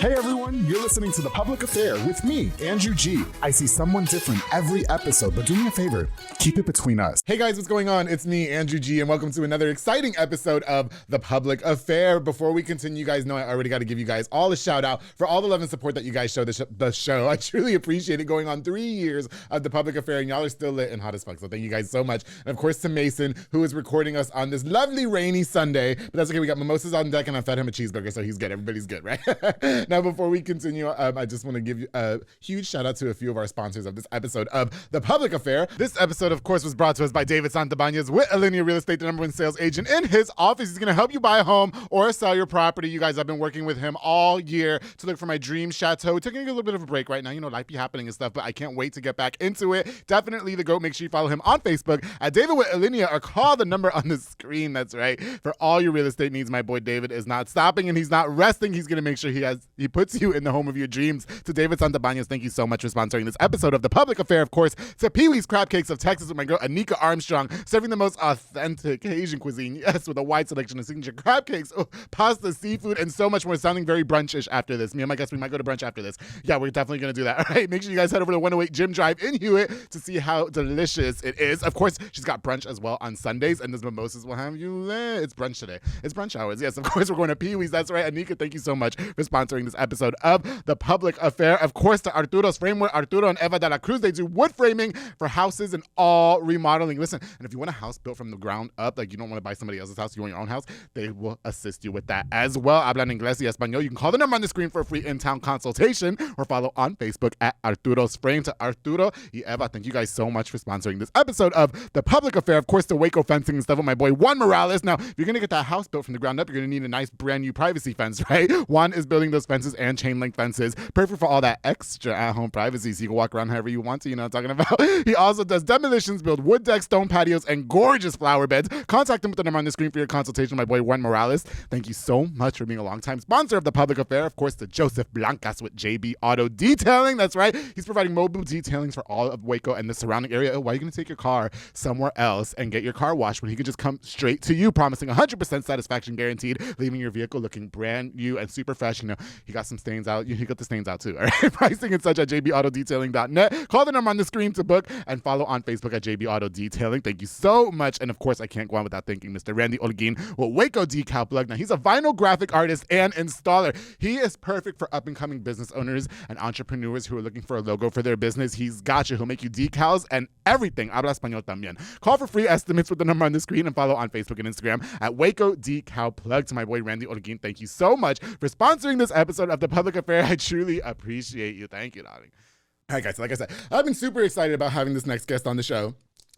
Hey everyone, you're listening to The Public Affair with me, Andrew G. I see someone different every episode, but do me a favor, keep it between us. Hey guys, what's going on? It's me, Andrew G, and welcome to another exciting episode of The Public Affair. Before we continue, you guys know I already got to give you guys all a shout out for all the love and support that you guys show the show. I truly appreciate it. Going on 3 years of The Public Affair, and y'all are still lit and hot as fuck, so thank you guys so much. And of course to Mason, who is recording us on this lovely rainy Sunday, but that's okay, we got mimosas on deck and I fed him a cheeseburger, so he's good. Everybody's good, right? Now, before we continue, I just want to give you a huge shout out to a few of our sponsors of this episode of The Public Affair. This episode, of course, was brought to us by David Santabanez with Alinea Real Estate, the #1 sales agent in his office. He's going to help you buy a home or sell your property. You guys, I've been working with him all year to look for my dream chateau. Taking a little bit of a break right now. You know, life be happening and stuff, but I can't wait to get back into it. Definitely the GOAT. Make sure you follow him on Facebook at David with Alinea or call the number on the screen. That's right. For all your real estate needs, my boy David is not stopping and he's not resting. He's going to make sure he puts you in the home of your dreams. To David Santabanez, thank you so much for sponsoring this episode of The Public Affair. Of course, to Pee-wee's Crab Cakes of Texas with my girl Anika Armstrong, serving the most authentic Asian cuisine, yes, with a wide selection of signature crab cakes, pasta, seafood, and so much more. Sounding very brunchish after this. Me and my guests, we might go to brunch after this. Yeah, we're definitely going to do that. All right, make sure you guys head over to 108 Gym Drive in Hewitt to see how delicious it is. Of course, she's got brunch as well on Sundays, and those mimosas will have you lit. It's brunch today. It's brunch hours. Yes, of course, we're going to Pee-wee's. That's right. Anika, thank you so much for sponsoring this episode of The Public Affair. Of course, to Arturo's Framework, Arturo and Eva de la Cruz. They do wood framing for houses and all remodeling. Listen, and if you want a house built from the ground up, like you don't want to buy somebody else's house, you want your own house, they will assist you with that as well. Hablan inglés y español. You can call the number on the screen for a free in-town consultation or follow on Facebook at Arturo's Frame. To Arturo y Eva, thank you guys so much for sponsoring this episode of The Public Affair. Of course, the Waco fencing and stuff with my boy Juan Morales. Now, if you're going to get that house built from the ground up, you're going to need a nice brand new privacy fence, right? Juan is building those fences and chain link fences. Perfect for all that extra at-home privacy so you can walk around however you want to, you know what I'm talking about? He also does demolitions, build wood decks, stone patios, and gorgeous flower beds. Contact him with the number on the screen for your consultation, my boy Juan Morales. Thank you so much for being a longtime sponsor of The Public Affair. Of course, to Joseph Blancas with JB Auto Detailing. That's right. He's providing mobile detailings for all of Waco and the surrounding area. Why are you going to take your car somewhere else and get your car washed when he can just come straight to you, promising 100% satisfaction guaranteed, leaving your vehicle looking brand new and super fresh. You know, he got some stains out. He got the stains out too. All right. Pricing and such at jbautodetailing.net. Call the number on the screen to book and follow on Facebook at JB Auto Detailing. Thank you so much. And of course, I can't go on without thanking Mr. Randy Olguin with Waco Decal Plug. Now, he's a vinyl graphic artist and installer. He is perfect for up-and-coming business owners and entrepreneurs who are looking for a logo for their business. He's got you. He'll make you decals and everything. Habla español también. Call for free estimates with the number on the screen and follow on Facebook and Instagram at Waco Decal Plug. To my boy Randy Olguin, thank you so much for sponsoring this episode of The Public Affair. I truly appreciate you. Thank you, darling. All right, guys, like I said, I've been super excited about having this next guest on the show.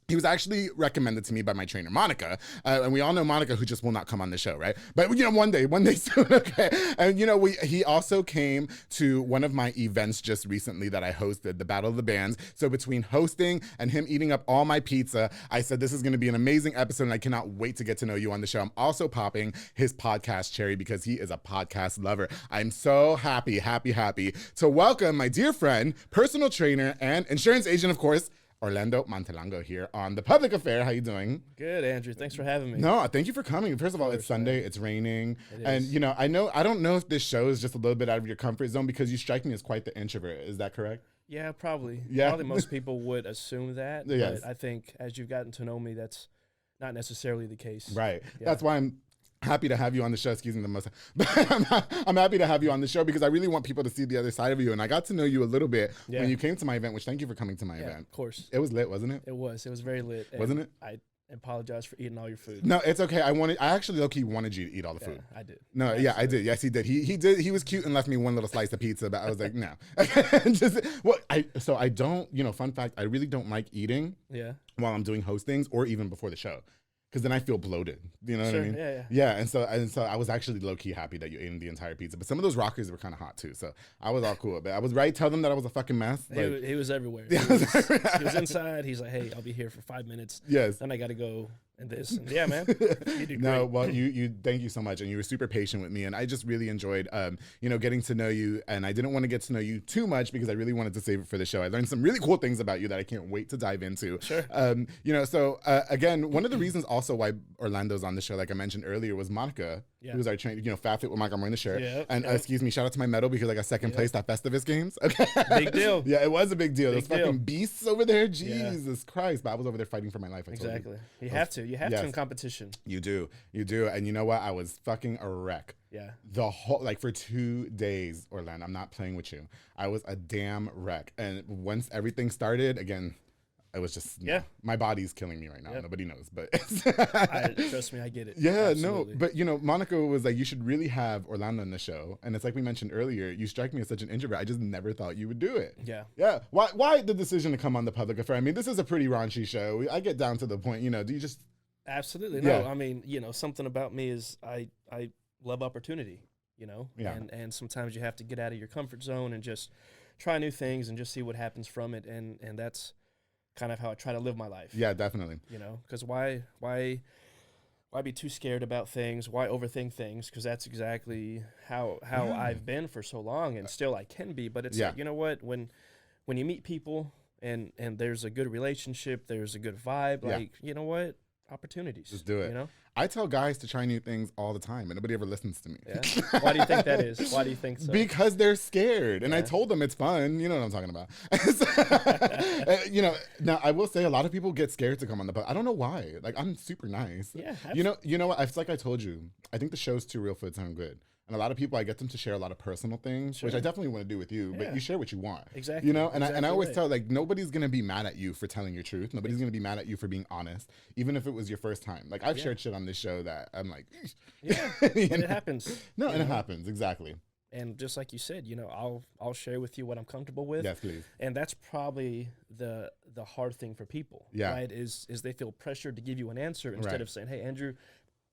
He was actually recommended to me by my trainer, Monika. And we all know Monika, who just will not come on the show, right? But, you know, one day soon, okay? And, you know, he also came to one of my events just recently that I hosted, the Battle of the Bands. So between hosting and him eating up all my pizza, I said, this is going to be an amazing episode, and I cannot wait to get to know you on the show. I'm also popping his podcast cherry because he is a podcast lover. I'm so happy to welcome my dear friend, personal trainer, and insurance agent, of course, Orlando Montelongo here on The Public Affair. How you doing? Good, Andrew. Thanks for having me. No, thank you for coming. First of all, it's Sunday. It's raining. And, you know, I don't know if this show is just a little bit out of your comfort zone because you strike me as quite the introvert. Is that correct? Yeah, probably. Yeah. Probably most people would assume that. Yes. But I think as you've gotten to know me, that's not necessarily the case. Right. Yeah. That's why I'm happy to have you on the show. Excuse me, I'm happy to have you on the show because I really want people to see the other side of you. And I got to know you a little bit when you came to my event, which thank you for coming to my event. Of course. It was lit, wasn't it? It was very lit. Wasn't it? I apologize for eating all your food. No, it's okay. I actually low-key wanted you to eat all the food. I did. No, yeah, I did. Yes, he did. He did. He was cute and left me one little slice of pizza, but I was like, no. I don't, you know, fun fact, I really don't like eating while I'm doing hostings or even before the show. Because then I feel bloated. You know what I mean? Yeah. And so I was actually low-key happy that you ate the entire pizza. But some of those rockers were kind of hot too. So I was all cool. But I was right. Tell them that I was a fucking mess. He was everywhere. He was inside. He's like, hey, I'll be here for 5 minutes. Yes. Then I got to go and this. And yeah, man. You did great. No, well, you thank you so much. And you were super patient with me. And I just really enjoyed, you know, getting to know you. And I didn't want to get to know you too much because I really wanted to save it for the show. I learned some really cool things about you that I can't wait to dive into. Sure. You know, so again, one of the reasons also why Orlando's on the show, like I mentioned earlier, was Monika He was our trainer, you know, Fat Fit with Mike. I'm wearing the shirt. Yep, And yep. excuse me, shout out to my medal because I got second place at Festivus Games. Okay. Big deal. Yeah, it was a big deal. Big Those fucking beasts over there, Jesus Christ. But I was over there fighting for my life. I told Exactly. you. You have to. You have to in competition. You do. You do. And you know what? I was fucking a wreck. Yeah. The whole, like for 2 days, Orlando, I'm not playing with you. I was a damn wreck. And once everything started, again, it was just, my body's killing me right now. Yep. Nobody knows, but Trust me, I get it. yeah, Absolutely. no, but you know, Monica was like, you should really have Orlando on the show. And it's like we mentioned earlier, you strike me as such an introvert. I just never thought you would do it. Yeah. Yeah. Why the decision to come on the public affair? I mean, this is a pretty raunchy show. I get down to the point, you know, do you just. Absolutely. No, I mean, you know, something about me is I love opportunity, you know, and sometimes you have to get out of your comfort zone and just try new things and just see what happens from it. And that's kind of how I try to live my life. Yeah, definitely. You know, because why be too scared about things? Why overthink things? Because that's exactly how I've been for so long, and still I can be. But it's like, you know what? When you meet people and there's a good relationship, there's a good vibe. Like, you know what? Opportunities. Just do it. You know. I tell guys to try new things all the time, and nobody ever listens to me. Yeah. Why do you think that is? Why do you think so? Because they're scared. And I told them it's fun. You know what I'm talking about. You know, now I will say a lot of people get scared to come on the podcast. I don't know why. Like, I'm super nice. Yeah. You know what? It's like I told you. I think the show's too real for it to sound good. And a lot of people, I get them to share a lot of personal things, which I definitely want to do with you, but you share what you want. Exactly. You know, and I always tell, like, nobody's going to be mad at you for telling your truth. Nobody's going to be mad at you for being honest, even if it was your first time. Like, I've shared shit on this show that I'm like, and it happens. No, and it happens. Exactly. And just like you said, you know, I'll share with you what I'm comfortable with. Yes, please. And that's probably the hard thing for people, right? Is they feel pressured to give you an answer instead of saying, hey, Andrew,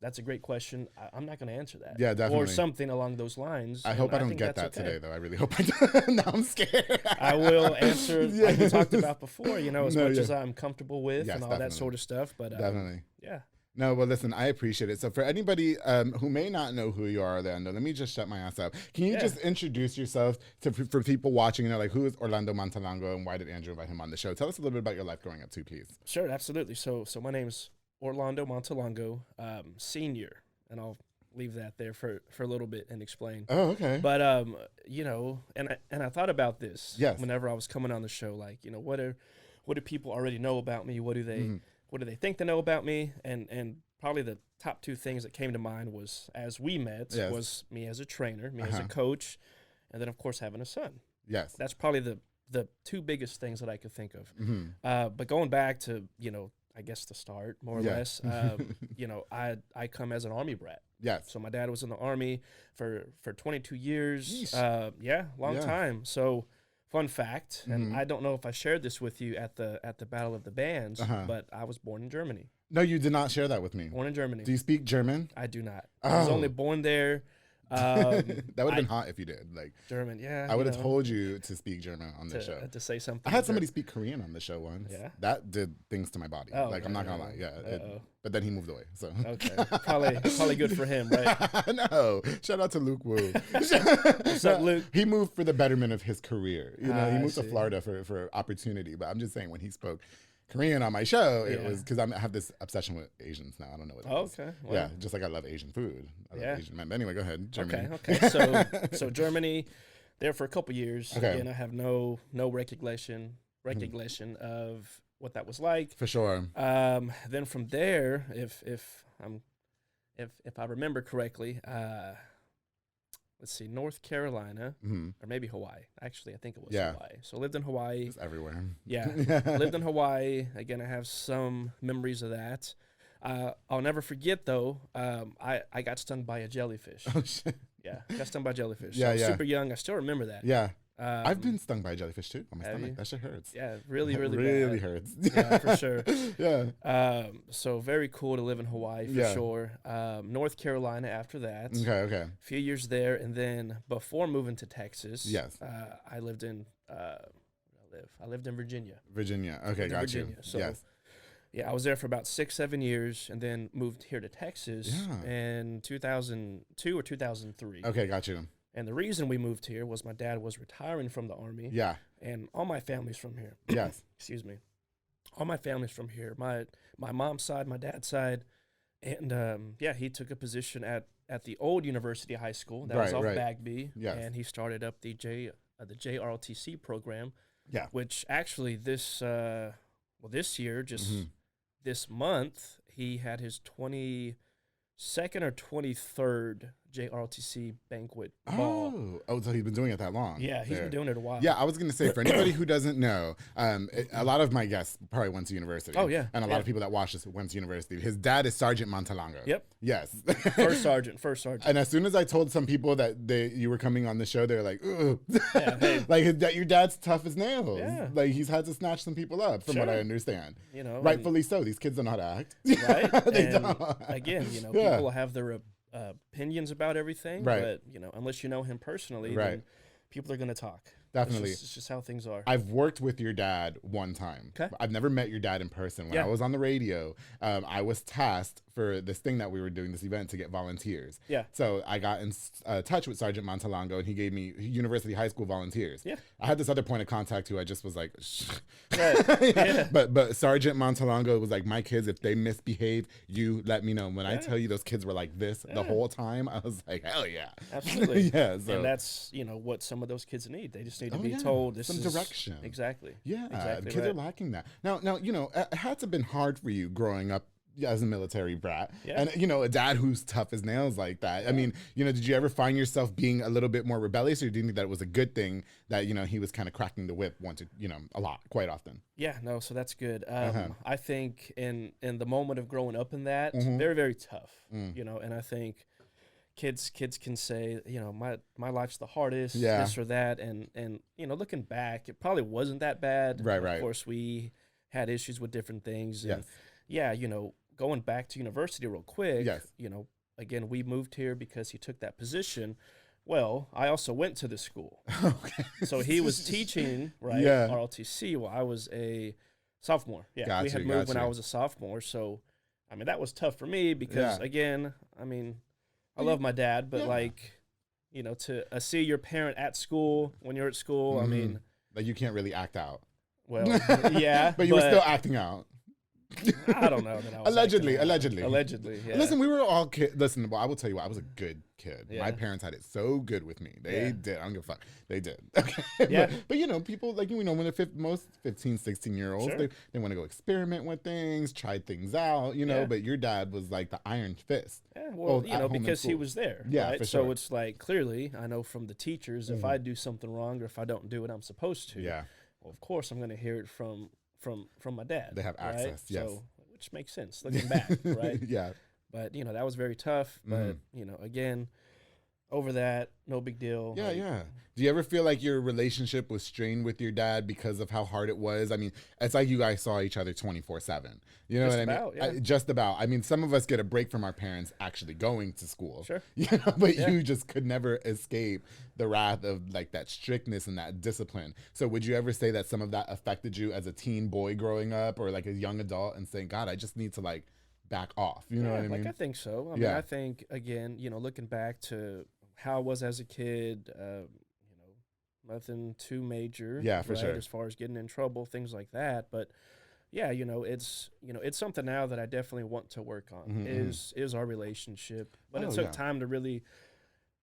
that's a great question. I'm not going to answer that. Yeah, definitely. Or something along those lines. I hope I don't get that today, though. I really hope I don't. Now I'm scared. I will answer like we talked about before, you know, as much as I'm comfortable with and all that sort of stuff. But definitely. Yeah. No, well, listen, I appreciate it. So for anybody who may not know who you are, Orlando, let me just shut my ass up. Can you just introduce yourself for people watching, you know, like who is Orlando Montelongo and why did Andrew invite him on the show? Tell us a little bit about your life growing up too, please. Sure, absolutely. So my name's Orlando Montelongo, senior. And I'll leave that there for a little bit and explain. Oh, okay. But you know, and I thought about this whenever I was coming on the show, like, you know, what do people already know about me? What do they think they know about me? And probably the top two things that came to mind was, as we met, was me as a trainer, me as a coach, and then of course having a son. Yes. That's probably the two biggest things that I could think of. But going back to, you know, I guess the start, more or less. You know, I come as an Army brat. Yes. So my dad was in the Army for 22 years. Long time. So fun fact, and I don't know if I shared this with you at the Battle of the Bands, but I was born in Germany. No, you did not share that with me. Born in Germany. Do you speak German? I do not. I was only born there. That would have been hot if you did. Like German, yeah. I would have told you to speak German on the show. To say something. I had somebody speak Korean on the show once. Yeah. That did things to my body. Oh, like, I'm not gonna lie. Yeah. But then he moved away. So okay. Probably good for him, right? No. Shout out to Luke Wu. What's up, Luke? He moved for the betterment of his career. You know, he moved to Florida for opportunity. But I'm just saying, when he spoke Korean on my show, it was because I have this obsession with Asians now. I don't know what it is. Okay. Well, yeah, just like I love Asian food. I love Asian men. But anyway, go ahead. Germany. Okay. So Germany, there for a couple years. Okay. Again, I have no recognition of what that was like. For sure. Then from there, if I remember correctly, let's see, North Carolina, or maybe Hawaii. Actually, I think it was Hawaii. So I lived in Hawaii. It's everywhere. Yeah. Lived in Hawaii. Again, I have some memories of that. I'll never forget, though, I got stung by a jellyfish. Oh, shit. Yeah, got stung by jellyfish. Yeah, I was super young. I still remember that. Yeah. I've been stung by a jellyfish, too, on my stomach. That shit hurts. Yeah, really really hurts. Yeah, for sure. Yeah. So very cool to live in Hawaii, for sure. North Carolina after that. Okay. A few years there. And then before moving to Texas, I lived in Virginia. Virginia. Okay, got you. So, yeah, I was there for about 6-7 years and then moved here to Texas in 2002 or 2003. Okay, got you. And the reason we moved here was my dad was retiring from the Army. Yeah. And all my family's from here. Yes. Excuse me. All my family's from here. My mom's side, my dad's side. And, he took a position at at the old University High School. That was off Bagby. Yes. And he started up the JROTC program. Yeah. Which actually this year, just this month, he had his 22nd or 23rd JROTC banquet ball. Oh, so he's been doing it that long. Yeah, he's been doing it a while. Yeah, I was going to say, for anybody who doesn't know, a lot of my guests probably went to university. Oh, yeah. And a lot of people that watch this went to university. His dad is Sergeant Montelongo. Yep. Yes. First sergeant. And as soon as I told some people that you were coming on the show, they were like, ooh. Yeah, hey. Like, your dad's tough as nails. Yeah. Like, he's had to snatch some people up, from what I understand. You know, rightfully so. These kids don't know how to act. Right? They and don't. Again, people have their opinions about everything, but unless you know him personally, then people are going to talk. Definitely. It's just how things are. I've worked with your dad one time. Okay. I've never met your dad in person. When I was on the radio, I was tasked for this thing that we were doing, this event, to get volunteers. Yeah. So I got in touch with Sergeant Montelongo, and he gave me University High School volunteers. Yeah. I had this other point of contact who I just was like, Yeah. But Sergeant Montelongo was like, my kids, if they misbehave, you let me know. When I tell you those kids were like this the whole time, I was like, hell yeah. Absolutely. Yeah. So. And that's, what some of those kids need. They just need to be told some direction. Exactly. Yeah. Exactly Kids are lacking that. Now, it had to have been hard for you growing up as a military brat, and a dad who's tough as nails like that. I mean, did you ever find yourself being a little bit more rebellious, or do you think that it was a good thing that he was kind of cracking the whip a lot, quite often? Yeah, no, so that's good. I think in the moment of growing up in that, very, very tough. And I think kids can say, my life's the hardest, this or that, and looking back, it probably wasn't that bad. Right. Of course, we had issues with different things. And Yes. Going back to university real quick, yes. Again, we moved here because he took that position. Well, I also went to the school. Okay. So he was teaching, ROTC, while I was a sophomore. Yeah, we had moved when I was a sophomore. So, that was tough for me because, again, I love my dad, but to see your parent at school when you're at school, like you can't really act out. Well, yeah. But you were still acting out. I don't know that I was allegedly. Yeah. Listen, we were all kids. Listen, well, I will tell you what, I was a good kid. Yeah. My parents had it so good with me. They did. I don't give a fuck. They did. Okay. Yeah. But people when they're most 15, 16-year-olds, they want to go experiment with things, try things out, but your dad was like the iron fist. Yeah, well, because he was there. Yeah, right? for So sure. it's like, clearly, I know from the teachers, if I do something wrong or if I don't do what I'm supposed to, well, of course I'm going to hear it from my dad. They have access, yes. So, which makes sense looking back, right? Yeah. But, that was very tough. But, again, over that, no big deal. Yeah, yeah. Do you ever feel like your relationship was strained with your dad because of how hard it was? It's like you guys saw each other 24/7. You know what I mean? Yeah. Just about. Some of us get a break from our parents actually going to school. Sure. But you just could never escape the wrath of like that strictness and that discipline. So would you ever say that some of that affected you as a teen boy growing up or like a young adult and saying, God, I just need to like back off? You know what I mean? I think so. I think, again, looking back to how I was as a kid, nothing too major. Yeah, for sure. As far as getting in trouble, things like that. But yeah, it's something now that I definitely want to work on is our relationship. But it took time to really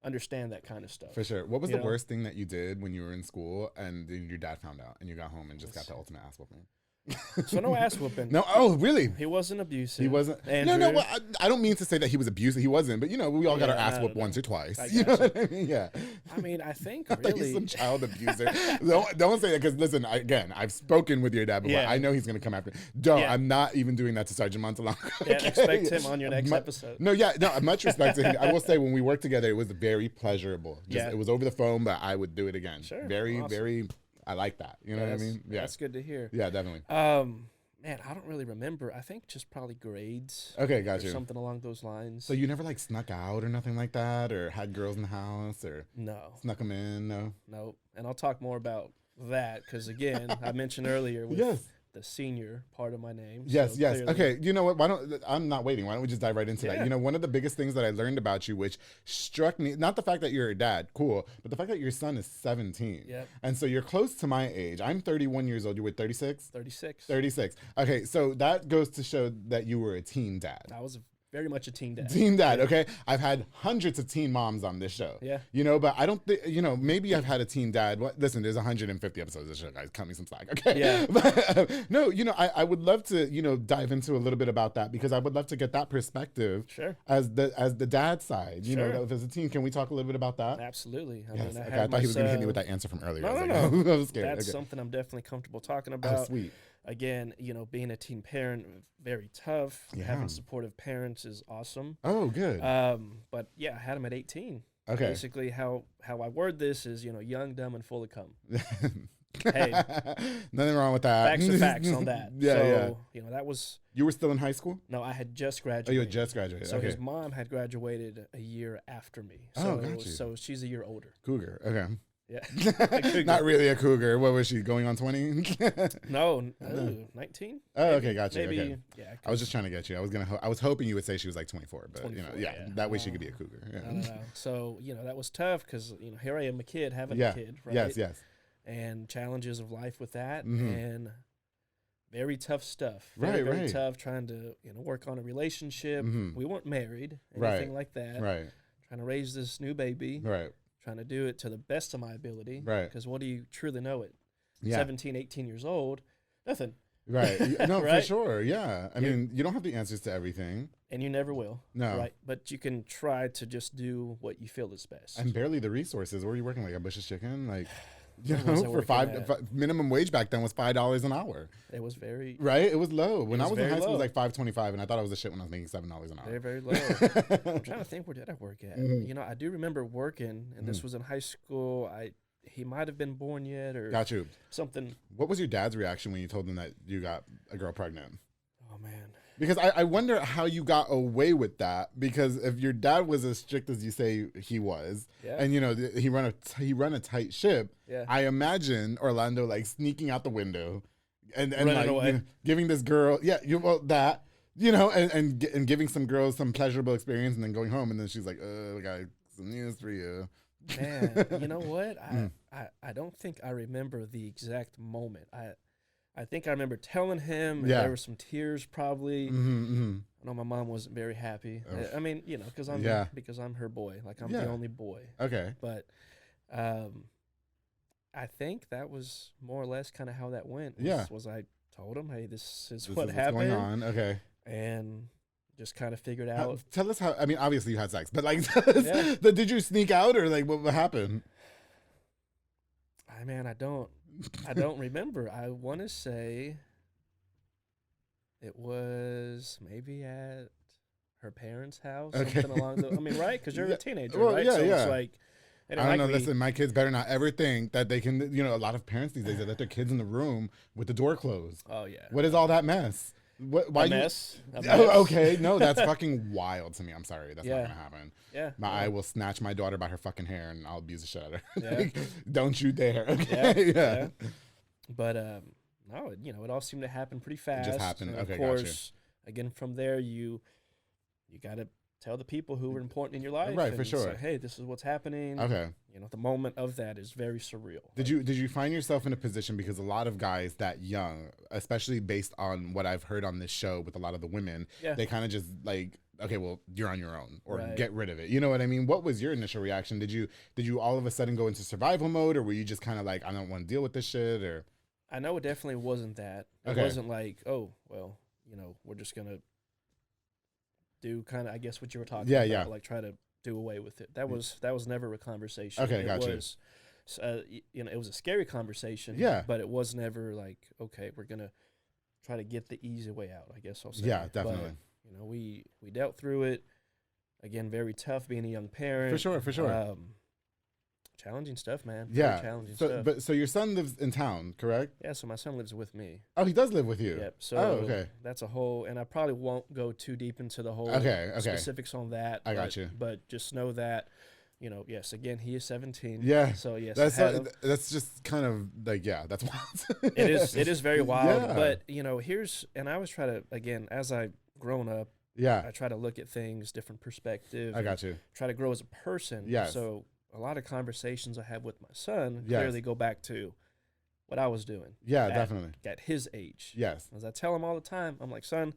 understand that kind of stuff. For sure. What was the worst thing that you did when you were in school and then your dad found out and you got home and just got the ultimate ass whooping? So no ass whooping. No. Oh, really? He wasn't abusive. He wasn't. Andrew. No. Well, I don't mean to say that he was abusive. He wasn't. But we all got our ass whooped once or twice. You know what I mean? Yeah. I think really. He's some child abuser. don't say that because listen. Again, I've spoken with your dad before. I know he's gonna come after. I'm not even doing that to Sergeant Montelongo. Yeah, expect him on your next episode. No. Much respect to him. I will say when we worked together, it was very pleasurable. It was over the phone, but I would do it again. Sure. Very, very. I like that. You know what I mean? Yeah. That's good to hear. Yeah, definitely. Man, I don't really remember. I think just probably grades. Okay, gotcha. Or something along those lines. So you never like snuck out or nothing like that, or had girls in the house, or no, snuck them in? No. Nope. And I'll talk more about that because again, I mentioned earlier with the senior part of my name. Yes, so yes. clearly. Okay, you know what? I'm not waiting. Why don't we just dive right into that? One of the biggest things that I learned about you, which struck me, not the fact that you're a dad, cool, but the fact that your son is 17. Yep. And so you're close to my age. I'm 31 years old. You were 36? 36. 36. Okay, so that goes to show that you were a teen dad. I was a very much a teen dad. Teen dad, okay? I've had hundreds of teen moms on this show. Yeah. You know, but I don't think, you know, maybe I've had a teen dad. Listen, there's 150 episodes of this show, guys. Cut me some slack, okay? Yeah. But, no, you know, I would love to, you know, dive into a little bit about that because I would love to get that perspective as the dad side. You know, as a teen, can we talk a little bit about that? Absolutely. I thought he was going to hit me with that answer from earlier. No. I was scared. That's something I'm definitely comfortable talking about. Oh, sweet. Again, you know, being a teen parent, very tough. Yeah. Having supportive parents is awesome. Oh, good. But yeah, I had him at 18. Okay. Basically, how I word this is, you know, young, dumb, and full of cum. Hey, nothing wrong with that. Facts are facts on that. You know, that was. You were still in high school? No, I had just graduated. Oh, you had just graduated. So his mom had graduated a year after me. So, gotcha. So she's a year older. Cougar. Okay. Yeah. Not really a cougar. What was she, going on 20? No, 19. Oh, okay, gotcha. Maybe, okay. Yeah. I was just trying to get you. I was hoping you would say she was like 24, but 24, you know, that way she could be a cougar. Yeah. So, you know, that was tough because, you know, here I am, a kid having a kid, right? Yes. And challenges of life with that, mm-hmm. and very tough stuff. Very tough trying to, you know, work on a relationship. Mm-hmm. We weren't married, anything like that. Right. Trying to raise this new baby. Right. Trying to do it to the best of my ability. Right. Because what do you truly know at 17, 18 years old? Nothing. Right. No, right? For sure. Yeah. I mean, you don't have the answers to everything. And you never will. No. Right. But you can try to just do what you feel is best. And barely the resources. Where are you working? Like a Bush's Chicken? Like, you know, for minimum wage back then was $5 an hour. It was very. Right. It was low. When I was in high school, it was like $5.25, and I thought I was the shit when I was making $7 an hour. Very, very low. I'm trying to think, where did I work at? Mm-hmm. You know, I do remember working, and this was in high school. He might have been born yet, or got you something. What was your dad's reaction when you told him that you got a girl pregnant? Oh man. Because I wonder how you got away with that. Because if your dad was as strict as you say he was, and you know he run a tight ship, I imagine Orlando like sneaking out the window, and like away. You know, giving this girl and giving some girls some pleasurable experience, and then going home, and then she's like, I got some news for you. Man, you know what? I don't think I remember the exact moment. I think I remember telling him, and there were some tears probably. Mm-hmm. I know my mom wasn't very happy. I mean, you know, because I'm her boy. Like, I'm the only boy. Okay. But I think that was more or less kind of how that went. Was I told him, hey, this is what happened. What's going on. Okay. And just kind of figured out. Tell us how, I mean, obviously you had sex, but like, did you sneak out or like what happened? I don't remember. I want to say it was maybe at her parents' house, something along those. I mean, right? Because you're a teenager, right? Yeah, so it's like, I don't know. Listen, my kids better not ever think that they can. You know, a lot of parents these days let their kids in the room with the door closed. Oh yeah. What is all that mess? Why a mess? Okay, no, that's fucking wild to me. I'm sorry, that's not gonna happen. Yeah, I will snatch my daughter by her fucking hair and I'll abuse the shit out of her. Yeah. Like, don't you dare. Okay, yeah. But no, you know, it all seemed to happen pretty fast. It just happened. And of course, again, from there, you got to tell the people who were important in your life, right? For sure. Say, hey, this is what's happening. Okay. You know, the moment of that is very surreal. Did you find yourself in a position, because a lot of guys that young, especially based on what I've heard on this show with a lot of the women, they kind of just like, okay, well, you're on your own, or get rid of it. You know what I mean? What was your initial reaction? Did you all of a sudden go into survival mode, or were you just kind of like, I don't want to deal with this shit? Or I know it definitely wasn't that. It wasn't like, oh, well, you know, we're just gonna do kind of, I guess, what you were talking about, like try to do away with it. That was never a conversation. Okay, it gotcha. Was, you know, it was a scary conversation. But it was never like, okay, we're gonna try to get the easy way out, I guess I'll say. Yeah, definitely. But, you know, we dealt through it. Again, very tough being a young parent. For sure. Challenging stuff, man. Yeah. Very challenging stuff. So your son lives in town, correct? Yeah, so my son lives with me. Oh, he does live with you? Yep. So okay. That's a whole, and I probably won't go too deep into the whole specifics on that. I got you. But just know that, you know, yes, again, he is 17. Yeah. So yes, that's just kind of like, that's wild. It is very wild. But, you know, and I always try to, again, as I've grown up, I try to look at things, different perspective. I got you. Try to grow as a person. Yes. So a lot of conversations I have with my son clearly go back to what I was doing. Yeah, definitely. At his age. Yes. As I tell him all the time, I'm like, son,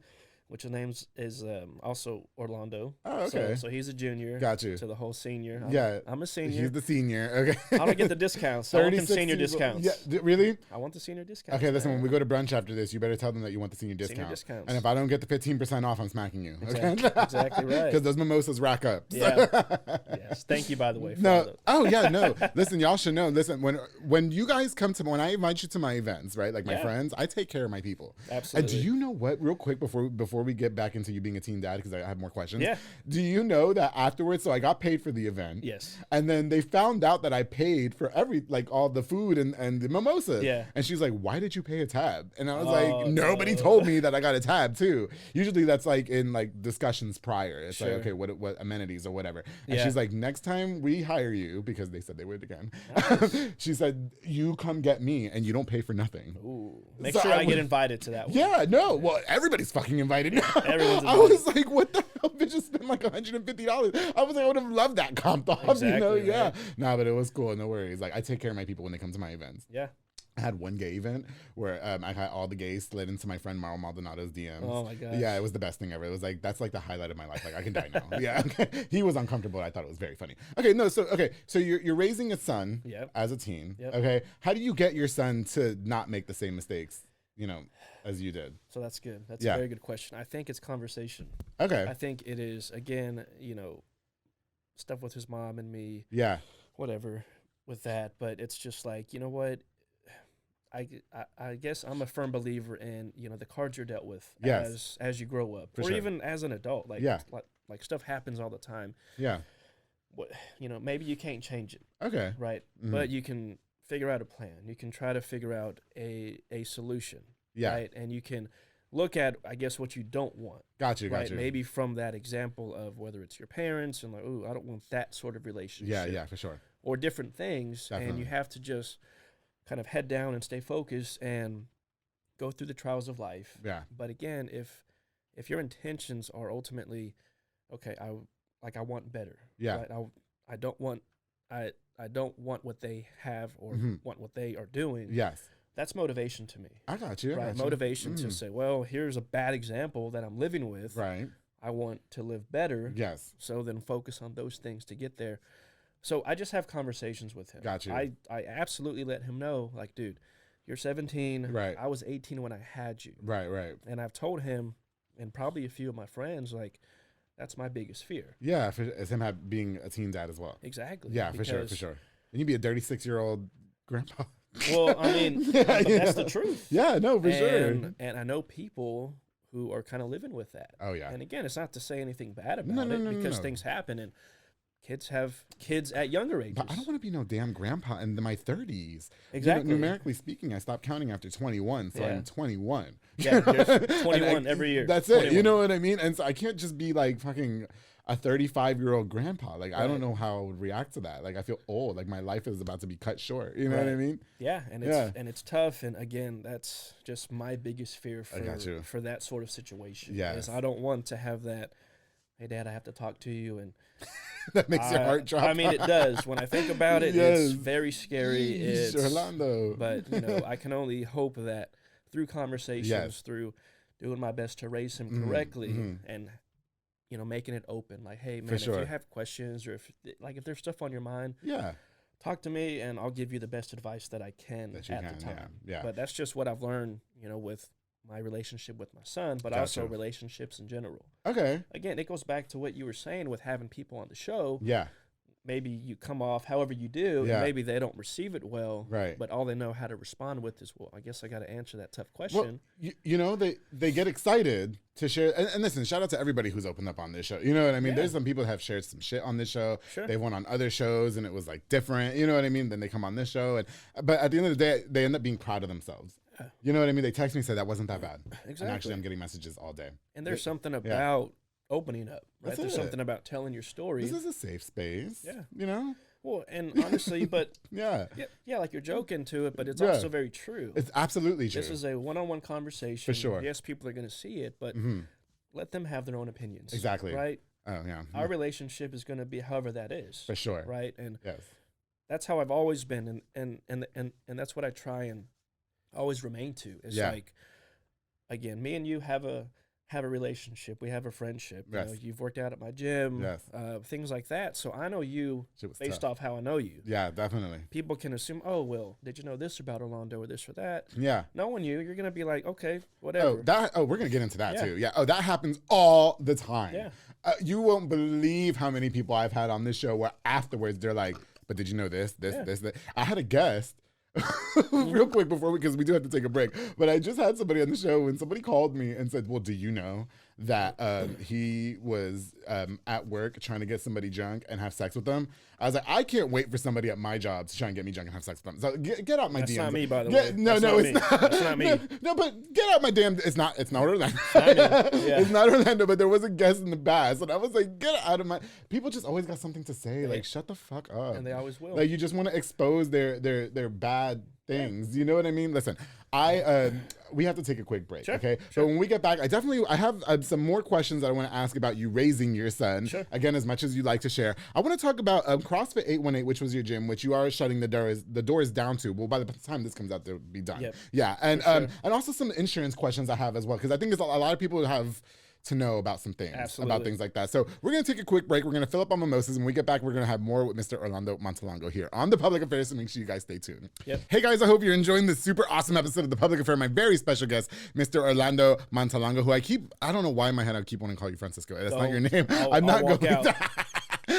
which his name is also Orlando. Oh, okay. So he's a junior. Got you. To the whole senior. I'm a senior. He's the senior. Okay. I don't get the discounts. I want them senior discounts. Yeah, really? I want the senior discounts. Okay, listen, when we go to brunch after this, you better tell them that you want the senior discount. Senior discounts. And if I don't get the 15% off, I'm smacking you. Okay? Exactly right. Because those mimosas rack up. Yeah. Yes. Thank you, by the way. No. Oh, yeah, no. Listen, y'all should know. Listen, when you guys come to, when I invite you to my events, right, like my friends, I take care of my people. Absolutely. And do you know what, real quick, before we get back into you being a teen dad, because I have more questions. Yeah. Do you know that afterwards, so I got paid for the event. Yes. And then they found out that I paid for all the food and the mimosas. Yeah. And she's like, why did you pay a tab? And I was like, nobody told me that I got a tab too. Usually that's like in like discussions prior. It's like, okay, what amenities or whatever. And she's like, next time we hire you, because they said they would again. She said, you come get me and you don't pay for nothing. Ooh. Make sure I get invited to that one. Yeah, no. Well, everybody's fucking invited now. Everyone's invited. I was like, what the hell? Bitch, spent like $150. I was like, I would have loved that comp off, exactly, you know? right? Yeah. No, but it was cool. No worries. Like, I take care of my people when they come to my events. Yeah. I had one gay event where I had all the gays slid into my friend Mauro Maldonado's DMs. Oh my god. Yeah, it was the best thing ever. It was like, that's like the highlight of my life. Like, I can die now. Yeah. He was uncomfortable. I thought it was very funny. Okay, no, so you're raising a son as a teen. Yep. Okay. How do you get your son to not make the same mistakes, as you did? So that's good. That's a very good question. I think it's conversation. Okay. I think it is, again, stuff with his mom and me. Yeah. Whatever with that. But it's just like, you know what? I guess I'm a firm believer in, the cards you're dealt with as you grow up. Or even as an adult. Like stuff happens all the time. Yeah. Maybe you can't change it. Okay. Right? Mm-hmm. But you can figure out a plan. You can try to figure out a solution. Yeah. Right? And you can look at, I guess, what you don't want. Got you. Maybe from that example of whether it's your parents and like, ooh, I don't want that sort of relationship. Yeah, for sure. Or different things. Definitely. And you have to just kind of head down and stay focused and go through the trials of life. Yeah. But again, if your intentions are ultimately, okay, I want better. Yeah. Right? I don't want what they have or want what they are doing. Yes. That's motivation to me. I got you. Right. Motivation to say, well, here's a bad example that I'm living with. Right. I want to live better. Yes. So then focus on those things to get there. So I just have conversations with him. Got you. I absolutely let him know, like, dude, you're 17. Right. I was 18 when I had you. Right. And I've told him, and probably a few of my friends, like, that's my biggest fear. Yeah, as him being a teen dad as well. Exactly. Yeah, for sure. And you'd be a 36-year-old grandpa. Well, I mean, that's the truth. Yeah, no, for sure. And I know people who are kind of living with that. Oh, yeah. And again, it's not to say anything bad about it because things happen and kids have kids at younger ages. But I don't want to be no damn grandpa in my 30s. Exactly. Numerically speaking, I stopped counting after 21, so I'm 21. Yeah, there's 21 every year. That's 21. It. You know what I mean? And so I can't just be like fucking a 35-year-old grandpa. Like, I don't know how I would react to that. Like, I feel old. Like, my life is about to be cut short. You know what I mean? Yeah, and it's tough. And again, that's just my biggest fear for that sort of situation. Yeah, is I don't want to have that. Hey, Dad, I have to talk to you, and that makes your heart drop. I mean, it does. When I think about it, it's very scary. It's Orlando. But I can only hope that through conversations, through doing my best to raise him correctly, and making it open. Like, hey, man, if you have questions or if there's stuff on your mind, talk to me, and I'll give you the best advice that I can at the time. Yeah. But that's just what I've learned, with my relationship with my son, but also relationships in general. Okay. Again, it goes back to what you were saying with having people on the show. Yeah. Maybe you come off however you do, and maybe they don't receive it well, right? But all they know how to respond with is, well, I guess I got to answer that tough question. Well, they get excited to share. And listen, shout out to everybody who's opened up on this show. You know what I mean? There's some people that have shared some shit on this show. Sure. They went on other shows, and it was like different. You know what I mean? Then they come on this show, but at the end of the day, they end up being proud of themselves. You know what I mean? They text me and say that wasn't that bad. Exactly. And actually, I'm getting messages all day. And there's something about opening up, right? There's something about telling your story. This is a safe space. Yeah. Well, and honestly, but yeah, like you're joking to it, but it's also very true. It's absolutely true. This is a one-on-one conversation. For sure. Yes, people are going to see it, but let them have their own opinions. Exactly. Right? Oh, yeah. Our relationship is going to be however that is. For sure. Right? And that's how I've always been, and that's what I try and always remain to. It's like, again, me and you have a have a relationship. We have a friendship. Yes. You know, you've worked out at my gym. Yes. Things like that. So I know you based tough. off how I know you. Yeah, definitely. People can assume, oh, well, did you know this about Orlando or this or that? Yeah. Knowing you're going to be like, okay, whatever. We're going to get into that too. Yeah. Oh, that happens all the time. Yeah. You won't believe how many people I've had on this show where afterwards they're like, but did you know this? I had a guest real quick because we do have to take a break. But I just had somebody on the show and somebody called me and said, well, do you know that he was at work trying to get somebody drunk and have sex with them? I was like, I can't wait for somebody at my job to try and get me drunk and have sex with them. So get out my DMs. That's not me, by the way. No, it's not. That's not me. No, but get out my damn. It's not Orlando. Yeah. It's not Orlando, but there was a guest in the past. And I was like, get out of my. People just always got something to say. Like, shut the fuck up. And they always will. Like, you just want to expose their bad things. You know what I mean? Listen, we have to take a quick break, okay? Sure. So when we get back, I have some more questions that I want to ask about you raising your son. Sure. Again, as much as you'd like to share. I want to talk about CrossFit 818, which was your gym, which you are shutting the doors down to. Well, by the time this comes out, they'll be done. Yep. Yeah, and also some insurance questions I have as well, because I think a lot of people have to know about some things. Absolutely. About things like that. So we're going to take a quick break. We're going to fill up on mimosas. And when we get back, we're going to have more with Mr. Orlando Montelongo here on The Public Affair. So make sure you guys stay tuned. Yep. Hey guys, I hope you're enjoying this super awesome episode of The Public Affair. My very special guest, Mr. Orlando Montelongo, who I don't know why in my head I keep wanting to call you Francisco. That's not your name. I'm not going to.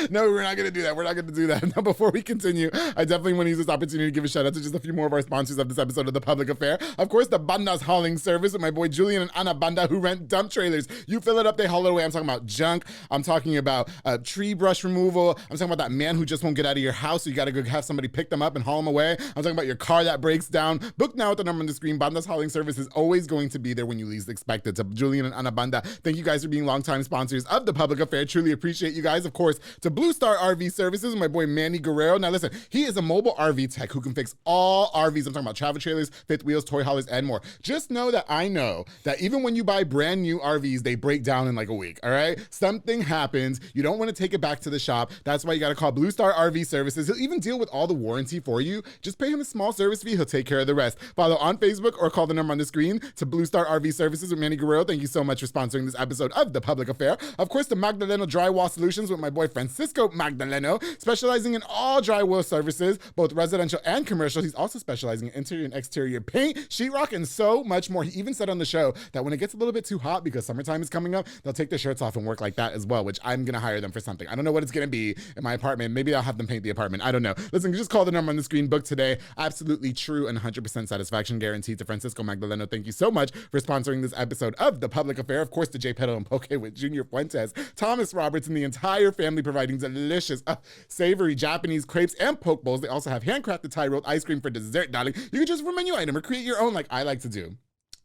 No, we're not going to do that. We're not going to do that. Now, before we continue, I definitely want to use this opportunity to give a shout out to just a few more of our sponsors of this episode of The Public Affair. Of course, the Banda's Hauling Service with my boy Julian and Ana Banda, who rent dump trailers. You fill it up, they haul it away. I'm talking about junk. I'm talking about tree brush removal. I'm talking about that man who just won't get out of your house, so you got to go have somebody pick them up and haul them away. I'm talking about your car that breaks down. Book now with the number on the screen. Banda's Hauling Service is always going to be there when you least expect it. To Julian and Ana Banda, thank you guys for being longtime sponsors of The Public Affair. Truly appreciate you guys. Of course, to Blue Star RV Services, my boy Manny Guerrero. Now listen, he is a mobile RV tech who can fix all RVs. I'm talking about travel trailers, fifth wheels, toy haulers, and more. Just know that even when you buy brand new RVs, they break down in like a week, all right? Something happens. You don't want to take it back to the shop. That's why you got to call Blue Star RV Services. He'll even deal with all the warranty for you. Just pay him a small service fee. He'll take care of the rest. Follow on Facebook or call the number on the screen to Blue Star RV Services with Manny Guerrero. Thank you so much for sponsoring this episode of The Public Affair. Of course, the Magdaleno Drywall Solutions with my boy Francisco Magdaleno, specializing in all drywall services, both residential and commercial. He's also specializing in interior and exterior paint, sheetrock, and so much more. He even said on the show that when it gets a little bit too hot because summertime is coming up, they'll take their shirts off and work like that as well, which I'm going to hire them for something. I don't know what it's going to be in my apartment. Maybe I'll have them paint the apartment. I don't know. Listen, just call the number on the screen. Book today. Absolutely true and 100% satisfaction guaranteed to Francisco Magdaleno. Thank you so much for sponsoring this episode of The Public Affair. Of course, to J. Pedal and Poke with Junior Fuentes, Thomas Roberts, and the entire family providing delicious, savory Japanese crepes and poke bowls. They also have handcrafted Thai rolled ice cream for dessert, darling. You can choose from a menu item or create your own like I like to do,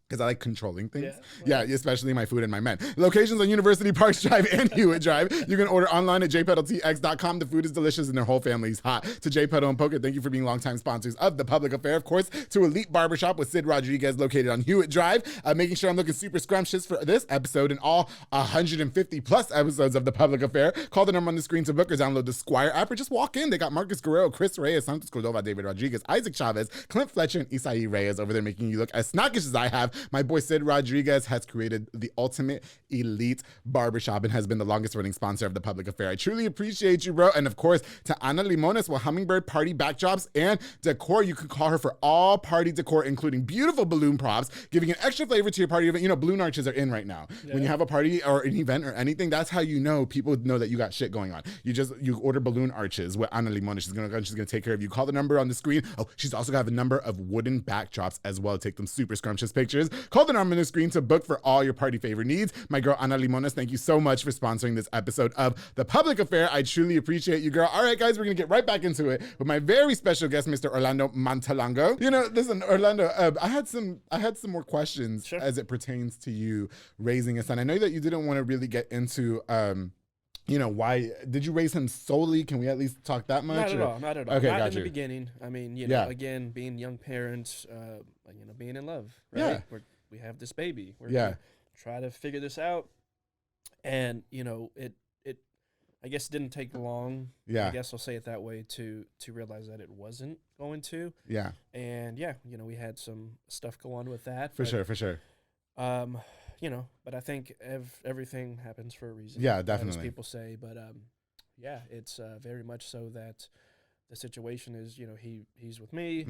because I like controlling things. Yeah, especially my food and my men. Locations on University Parks Drive and Hewitt Drive. You can order online at jpedaltx.com. The food is delicious and their whole family is hot. To J. Pedal and Poker, thank you for being longtime sponsors of The Public Affair. Of course, to Elite Barbershop with Sid Rodriguez, located on Hewitt Drive. Making sure I'm looking super scrumptious for this episode and all 150 plus episodes of The Public Affair. Call the number on the screen to book or download the Squire app or just walk in. They got Marcus Guerrero, Chris Reyes, Santos Cordova, David Rodriguez, Isaac Chavez, Clint Fletcher, and Isai Reyes over there making you look as snackish as I have. My boy Sid Rodriguez has created the ultimate elite barbershop and has been the longest running sponsor of The Public Affair. I truly appreciate you, bro. And of course, to Ana Limones with Hummingbird Party backdrops and decor. You can call her for all party decor, including beautiful balloon props, giving an extra flavor to your party event. You know, balloon arches are in right now. Yeah. When you have a party or an event or anything, that's how you know people know that you got shit going on. You order balloon arches with Ana Limones. She's gonna take care of you. Call the number on the screen. Oh, she's also gonna have a number of wooden backdrops as well. Take them super scrumptious pictures. Call the number on the screen to book for all your party favor needs. My girl Ana Limones, thank you so much for sponsoring this episode of The Public Affair. I truly appreciate you, girl. All right, guys, we're gonna get right back into it with my very special guest, Mr. Orlando Montelongo. You know, listen, Orlando, I had some more questions as it pertains to you raising a son. I know that you didn't want to really get into you know, why did you raise him solely? Can we at least talk that much? Not at all. Okay, not in the beginning. I mean, you know, again, being young parents, you know, being in love, right? Yeah. We have this baby. We're gonna try to figure this out. And, you know, it I guess it didn't take long. Yeah. I guess I'll say it that way to realize that it wasn't going to. Yeah. And you know, we had some stuff go on with that. For sure. you know, but I think everything happens for a reason. Yeah, definitely. As people say, but yeah, it's very much so that the situation is, you know, he's with me.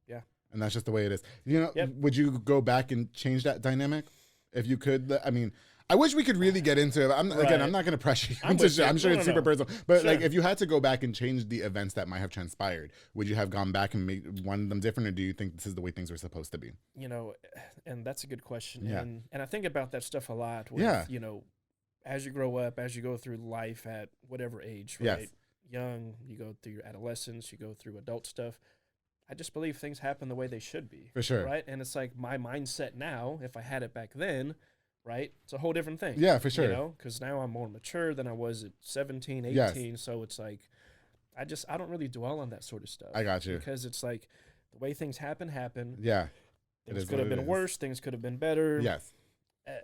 Yeah. And that's just the way it is. You know, Yep. Would you go back and change that dynamic if you could? I mean, I wish we could really get into it. Again, I'm not going to pressure you. I'm sure it's super personal. But like, if you had to go back and change the events that might have transpired, would you have gone back and made one of them different, or do you think this is the way things were supposed to be? You know, and that's a good question. Yeah. And I think about that stuff a lot. With, yeah. You know, as you grow up, as you go through life at whatever age, right? Yes. Young, you go through your adolescence, you go through adult stuff. I just believe things happen the way they should be. For sure. Right? And it's like my mindset now, if I had it back then, right? It's a whole different thing. Yeah, for sure. You know, because now I'm more mature than I was at 17, 18. Yes. So it's like, I don't really dwell on that sort of stuff. I got you. Because it's like, the way things happen. Yeah. Things could have been worse. Things could have been better. Yes.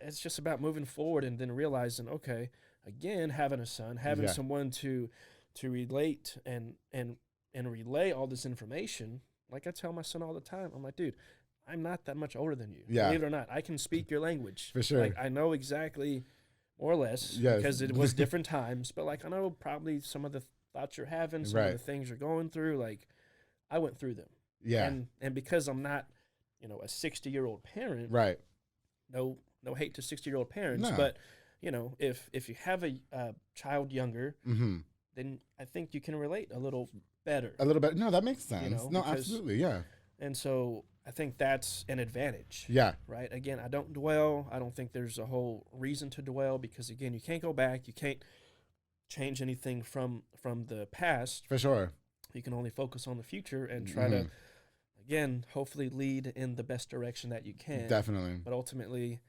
It's just about moving forward and then realizing, okay, again, having a son, having someone to relate and relay all this information. Like I tell my son all the time, I'm like, dude, I'm not that much older than you. Yeah. Believe it or not, I can speak your language. For sure. Like I know exactly, more or less, because it was different times. But like I know probably some of the thoughts you're having, some of the things you're going through. Like I went through them. Yeah. And because I'm not, you know, a 60-year-old parent. Right. No hate to 60-year-old parents, but you know, if you have a child younger, then I think you can relate a little better. A little bit. No, that makes sense. You know, no, absolutely. Yeah. And so I think that's an advantage. Yeah. Right. Again, I don't dwell. I don't think there's a whole reason to dwell because again, you can't go back. You can't change anything from the past. For sure. You can only focus on the future and try to, again, hopefully lead in the best direction that you can. Definitely. But ultimately,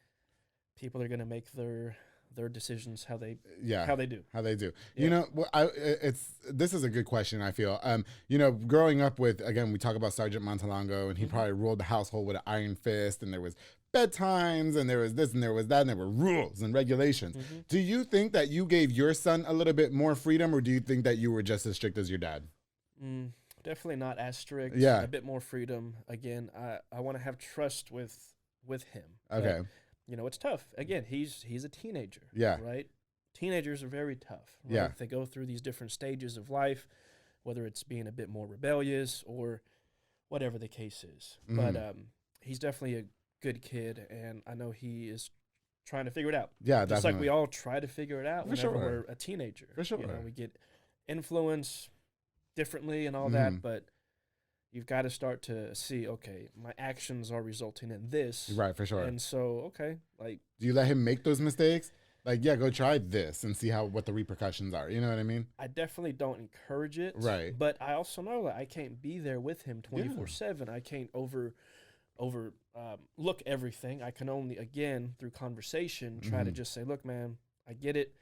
people are going to make their decisions how they do. Yeah. You know, this is a good question, I feel. You know, growing up with, again, we talk about Sergeant Montelongo, and he probably ruled the household with an iron fist, and there was bedtimes, and there was this and there was that, and there were rules and regulations. Do you think that you gave your son a little bit more freedom, or do you think that you were just as strict as your dad? Definitely not as strict. Yeah. A bit more freedom. Again, I want to have trust with him. Okay. But, you know, it's tough. Again, he's a teenager. Yeah. Right? Teenagers are very tough. Right? Yeah. They go through these different stages of life, whether it's being a bit more rebellious or whatever the case is. But he's definitely a good kid, and I know he is trying to figure it out. Yeah, Just definitely. like we all try to figure it out whenever we're a teenager. For sure. You know, we get influenced differently and all that, but you've got to start to see, okay, my actions are resulting in this. Right, for sure. And so, okay, like... Do you let him make those mistakes? Like, yeah, go try this and see what the repercussions are. You know what I mean? I definitely don't encourage it. Right. But I also know that I can't be there with him 24/7. I can't look everything. I can only, again, through conversation, try to just say, look, man, I get it.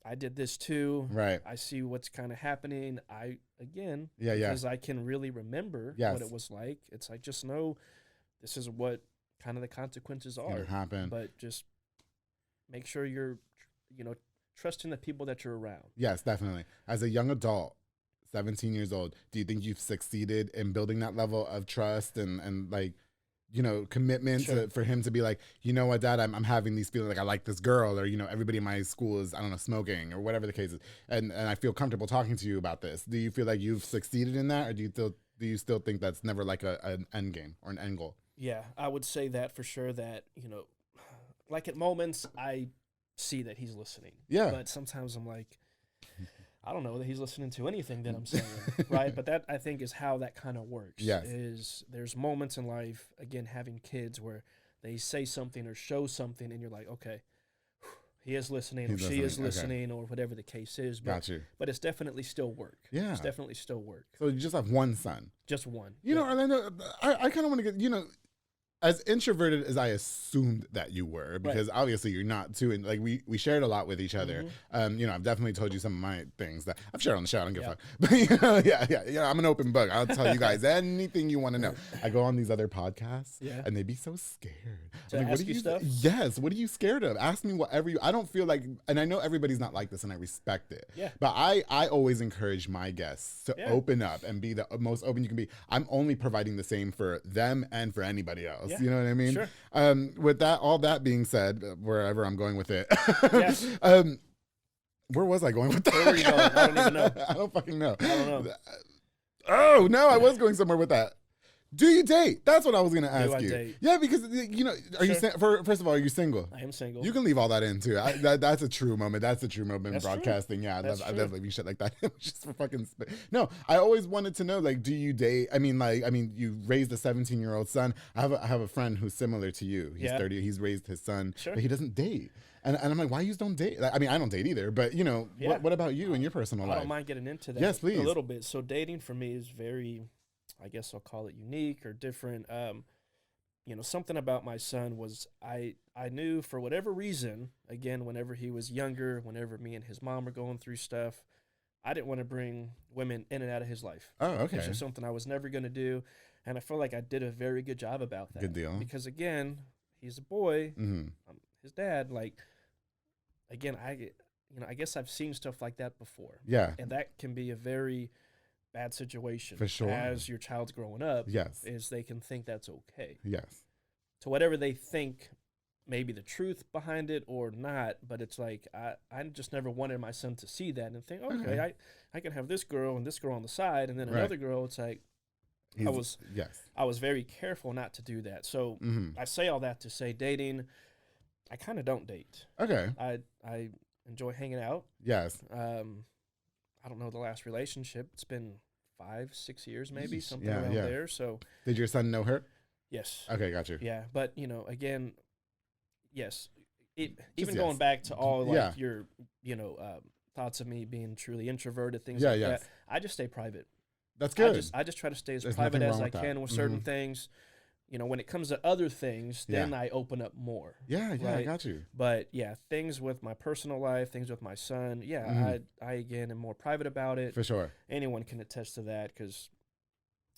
I did this too. Right. I see what's kind of happening. Yeah. Because I can really remember what it was like. It's like, just know this is what kind of the consequences are. Gonna happen. But just make sure you're, you know, trusting the people that you're around. Yes, definitely. As a young adult, 17 years old, do you think you've succeeded in building that level of trust and like, you know, commitment for him to be like, you know what, Dad, I'm having these feelings like I like this girl, or, you know, everybody in my school is, I don't know, smoking or whatever the case is. And I feel comfortable talking to you about this. Do you feel like you've succeeded in that, or do you still think that's never like an end game or an end goal? Yeah, I would say that for sure, that, you know, like at moments I see that he's listening. Yeah. But sometimes I'm like, I don't know that he's listening to anything that I'm saying, right? But that, I think, is how that kind of works. Yes. Is there's moments in life, again, having kids where they say something or show something, and you're like, okay, he is listening, or she is listening, or whatever the case is. But, Got you. But it's definitely still work. Yeah. It's definitely still work. So you just have one son. Just one. You know, Orlando, I kind of want to get, you know, as introverted as I assumed that you were, because obviously you're not too, and like we shared a lot with each other. You know, I've definitely told you some of my things that I've shared on the show. I don't give a fuck. But you know, yeah, I'm an open book. I'll tell you guys anything you want to know. I go on these other podcasts, and they be so scared. To ask what you stuff? Yes. What are you scared of? Ask me whatever I don't feel like, and I know everybody's not like this, and I respect it. Yeah. But I always encourage my guests to open up and be the most open you can be. I'm only providing the same for them and for anybody else. Yeah. You know what I mean? Sure. With that, all that being said, wherever I'm going with it, where was I going with that? Where were you going? I don't even know. I don't fucking know. I don't know. Oh no, I was going somewhere with that. Do you date? That's what I was going to ask you. Date? Yeah, because are you first of all, are you single? I am single. You can leave all that in too. That's a true moment. That's a true moment in broadcasting. True. Yeah, I love leaving shit like that just for fucking. No, I always wanted to know, like, do you date? I mean, you raised a 17-year-old son. I have a friend who's similar to you. He's 30. He's raised his son, but he doesn't date. And I'm like, why you don't date? Like, I mean, I don't date either, but what about you in your personal life? I don't mind getting into that. Yes, please. A little bit. So dating for me is very, I guess I'll call it unique or different. Something about my son was I knew for whatever reason, again, whenever he was younger, whenever me and his mom were going through stuff, I didn't want to bring women in and out of his life. Oh, okay. It's just something I was never going to do. And I feel like I did a very good job about that. Good deal. Because again, he's a boy. Mm-hmm. His dad, again, I guess I've seen stuff like that before. Yeah. And that can be a very bad situation. For sure. As your child's growing up. Yes. Is they can think that's okay. Yes. To whatever they think, maybe the truth behind it or not, but it's like, I just never wanted my son to see that and think, okay, I can have this girl and this girl on the side and then another girl. It's like, I was very careful not to do that. So I say all that to say dating, I kind of don't date. Okay. I enjoy hanging out. Yes. I don't know the last relationship. It's been 5-6 years, maybe something around there. So, did your son know her? Yes. Okay, got you. Yeah, but again, yes. Even going back to all your thoughts of me being truly introverted, things like that. I just stay private. That's good. I just try to stay as private as I can with certain things. When it comes to other things, then I open up more. Yeah, right? I got you. But things with my personal life, things with my son, I again am more private about it. For sure. Anyone can attest to that because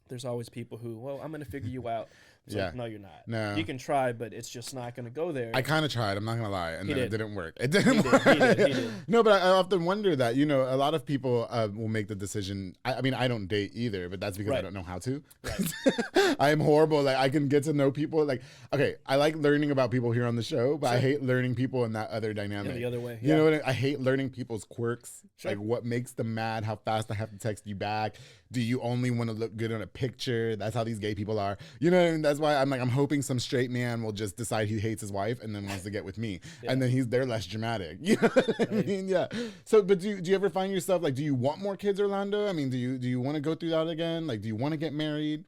there's always people who, well, I'm going to figure you out. It's like, no, you're not. No. You can try, but it's just not going to go there. I kind of tried. I'm not going to lie. And then it didn't work. It didn't work. He did. No, but I often wonder that, a lot of people will make the decision. I mean, I don't date either, but that's because I don't know how to. Right. I am horrible. Like, I can get to know people. Like, okay, I like learning about people here on the show, but I hate learning people in that other dynamic. The other way. You know what I hate learning people's quirks. Sure. Like, what makes them mad, how fast I have to text you back. Do you only want to look good on a picture? That's how these gay people are. You know what I mean? That's why I'm hoping some straight man will just decide he hates his wife and then wants to get with me. And then they're less dramatic. You know what I mean? Yeah. So, but do you ever find yourself, like, do you want more kids, Orlando? I mean, do you want to go through that again? Like, do you want to get married?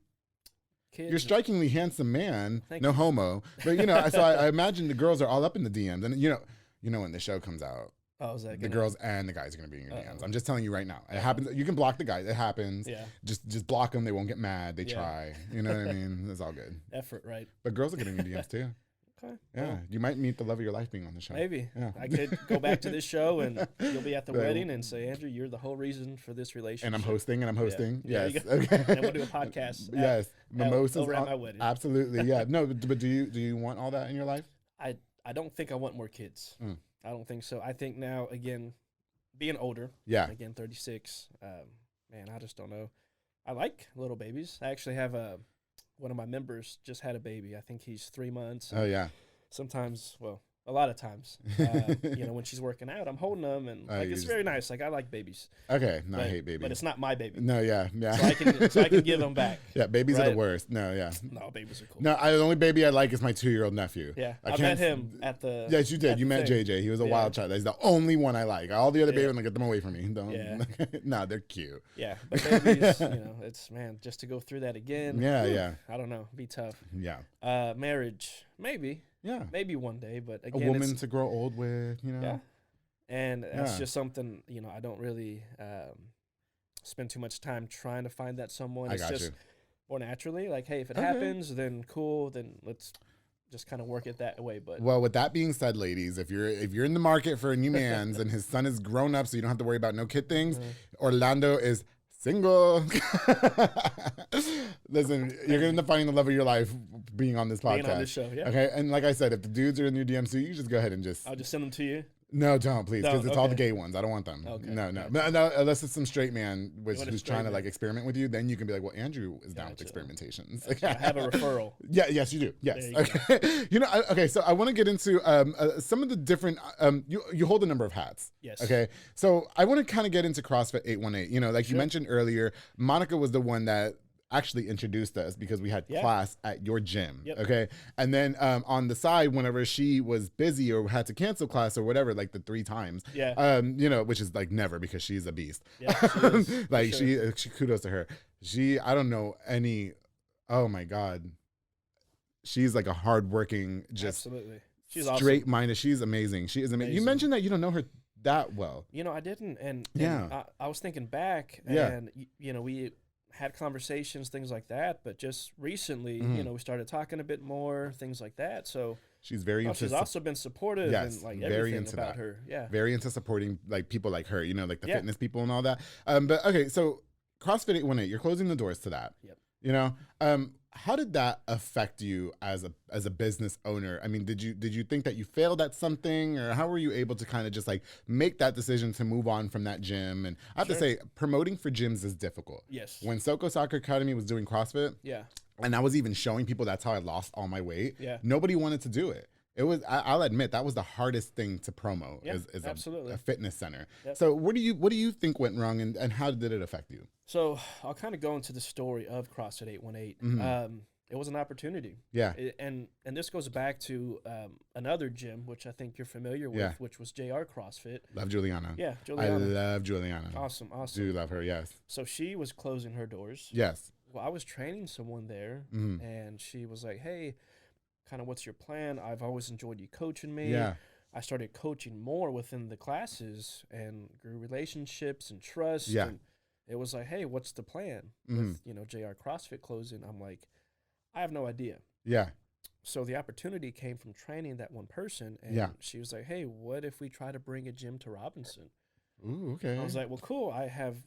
Kids. You're a strikingly handsome man. No homo. But, so I imagine the girls are all up in the DMs. And, when the show comes out, the girls and the guys are going to be in your DMs. I'm just telling you right now. It happens. You can block the guys. It happens. Yeah. Just block them. They won't get mad. They try. You know what I mean? It's all good. Effort, right? But girls are getting your DMs too. Okay. Yeah. Well, you might meet the love of your life being on the show. Maybe. Yeah. I could go back to this show and you'll be at the wedding and say, Andrew, you're the whole reason for this relationship. And I'm hosting. Yeah. Yes. Okay. And we'll do a podcast. Yes. Mimosas over at my wedding. Absolutely. Yeah. No, but do you want all that in your life? I don't think I want more kids. I don't think so. I think now, again, being older, again, 36, man, I just don't know. I like little babies. I actually have one of my members just had a baby. I think he's 3 months. Oh, yeah. Sometimes, a lot of times, when she's working out, I'm holding them, and it's very nice. Like, I like babies. Okay, no, I hate babies, but it's not my baby. No, yeah. So I can give them back. Yeah, babies are the worst. No, yeah. No, babies are cool. No, the only baby I like is my 2-year-old nephew. Yeah, I met him at the. Yes, you did. You met JJ. He was a wild child. He's the only one I like. All the other babies, I'm like, get them away from me. No, they're cute. Yeah, but babies, it's just to go through that again. Yeah. I don't know, be tough. Yeah. Marriage, maybe. Yeah, maybe one day, but again, a woman to grow old with, Yeah, and that's just something I don't really spend too much time trying to find that someone. It's just more naturally, like, hey, if it happens, then cool, then let's just kind of work it that way. But with that being said, ladies, if you're in the market for a new man's and his son is grown up, so you don't have to worry about no kid things, Orlando is single. Listen, you're going to find the love of your life being on this podcast. Being on this show, yeah. Okay, and like I said, if the dudes are in your DMs, you just go ahead and I'll just send them to you. No, don't please, because No, it's all the okay. gay ones. I don't want them. Okay, No, no, gotcha. no, unless it's some straight man want a who's straight trying to like man. experiment with you. Then you can be like, well, Andrew is down with Gotcha. experimentations. Gotcha. I have a referral. Yeah, yes, you do. Yes. There you go. Okay. Okay. So I want to get into some of the different. You hold a number of hats. Yes. Okay. So I want to kind of get into CrossFit 818. You know, like you Sure. mentioned earlier, Monika was the one that actually introduced us because we had Yeah. class at your gym. Yep. Okay. And then on the side, whenever she was busy or had to cancel class or whatever, like the 3 times, Yeah. which is like never, because she's a beast. Yeah, she is, Like for sure. she kudos to her. I don't know any, oh my God. She's like a hardworking, just Absolutely. She's straight awesome. minded. She's amazing. She is amazing. You mentioned that you don't know her that well. I didn't. And Yeah. I was thinking back, Yeah. and, we had conversations, things like that. But just recently, Mhm. we started talking a bit more, things like that. So She's very into she's also been supportive Yes, and like very everything into about that. her. Yeah. very into supporting like people like her, like the Yeah. fitness people and all that. But okay, so CrossFit 818, you're closing the doors to that. Yep. How did that affect you as a business owner? I mean, did you think that you failed at something, or how were you able to kind of just like make that decision to move on from that gym? And I have to Sure. say, promoting for gyms is difficult. Yes. When Soko Soccer Academy was doing CrossFit, Yeah. and I was even showing people that's how I lost all my weight, Yeah. nobody wanted to do it. It was, I'll admit, that was the hardest thing to promo, Yeah, is absolutely. a fitness center. Yep. So what do you think went wrong, and how did it affect you? So I'll kind of go into the story of CrossFit 818. Mhm. It was an opportunity. Yeah. And this goes back to another gym, which I think you're familiar with, Yeah. which was JR CrossFit. Love Juliana. Yeah, I Juliana. love Juliana. Awesome. Do love her, yes. So she was closing her doors. Yes. Well, I was training someone there, Mhm. and she was like, hey, kind of what's your plan? I've always enjoyed you coaching me. Yeah. I started coaching more within the classes and grew relationships and trust. Yeah. And it was like, hey, what's the plan Mhm. with, JR CrossFit closing? I'm like, I have no idea. Yeah. So the opportunity came from training that one person, and Yeah. she was like, hey, what if we try to bring a gym to Robinson? Ooh, okay. I was like, well, cool. I have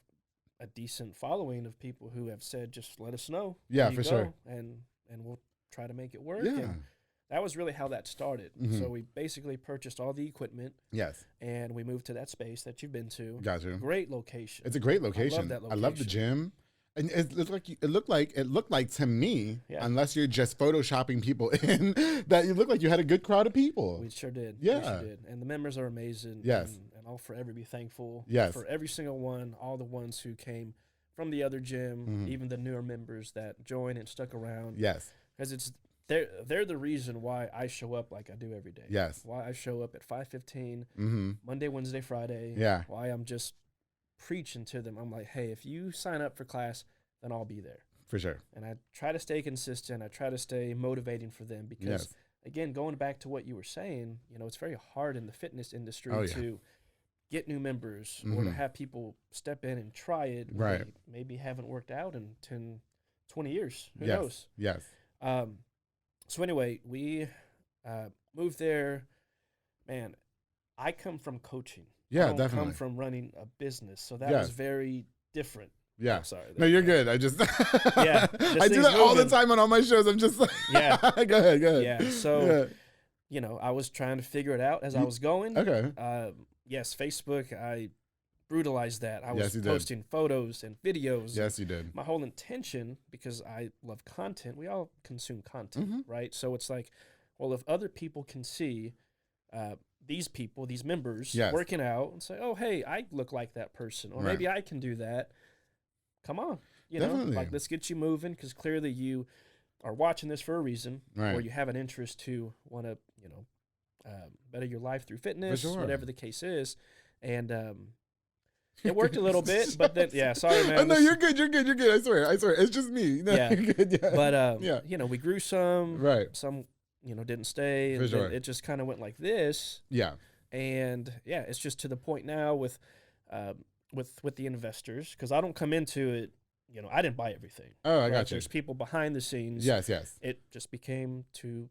a decent following of people who have said, just let us know. Yeah, There you for sure. go, and we'll try to make it work. Yeah. And that was really how that started. Mhm. So we basically purchased all the equipment, Yes. and we moved to that space that you've been to. Gotcha. Great location. It's a great location. that I love the location. gym. And it looked like to me, Yeah. unless you're just photoshopping people in, that you look like you had a good crowd of people. We sure did. Yeah. We sure did. And the members are amazing. Yes. And I'll forever be thankful Yes. for every single one, all the ones who came from the other gym, Mhm. even the newer members that joined and stuck around. Yes. Because they're the reason why I show up like I do every day. Yes. Why I show up at 5:15, Mm-hmm. Monday, Wednesday, Friday. Yeah. Why I'm just preaching to them. I'm like, hey, if you sign up for class, then I'll be there. For sure. And I try to stay consistent. I try to stay motivating for them because, Yes. again, going back to what you were saying, it's very hard in the fitness industry Oh, yeah. to get new members or to Mhm. have people step in and try it when Right. they maybe haven't worked out in 10, 20 years. Who Yes. knows? Yes. So anyway, we moved there. Man, I come from coaching. Yeah, I don't definitely. come from running a business, so that Yes. was very different. Yeah. I'm sorry. No, you're good. I just Yeah, I do thing's that all the moving. time on all my shows. I'm just like, Yeah. go ahead. Yeah. So, I was trying to figure it out as I was going. Okay. Yes, Facebook, I brutalized that. I was Yes, you did. posting photos and videos. Yes, you did. My whole intention, because I love content, we all consume content, Mhm. right? So it's like, well, if other people can see these people, these members Yes. working out and say, oh, hey, I look like that person, or Right. maybe I can do that. Come on. Definitely. Like, let's get you moving, because clearly you are watching this for a reason, Right. or you have an interest to want to, better your life through fitness, sure. whatever the case is. And it worked a little bit, but then, yeah, sorry, man. Oh, no, this- you're good. You're good. You're good. I swear. It's just me. No, Yeah. you're good. Yeah. But, yeah. we grew some. Right. Some, didn't stay. For And then sure. it just kind of went like this. Yeah. And, yeah, it's just to the point now with the investors, because I don't come into it, I didn't buy everything. Oh, I right? got you. There's people behind the scenes. Yes. Yes. It just became too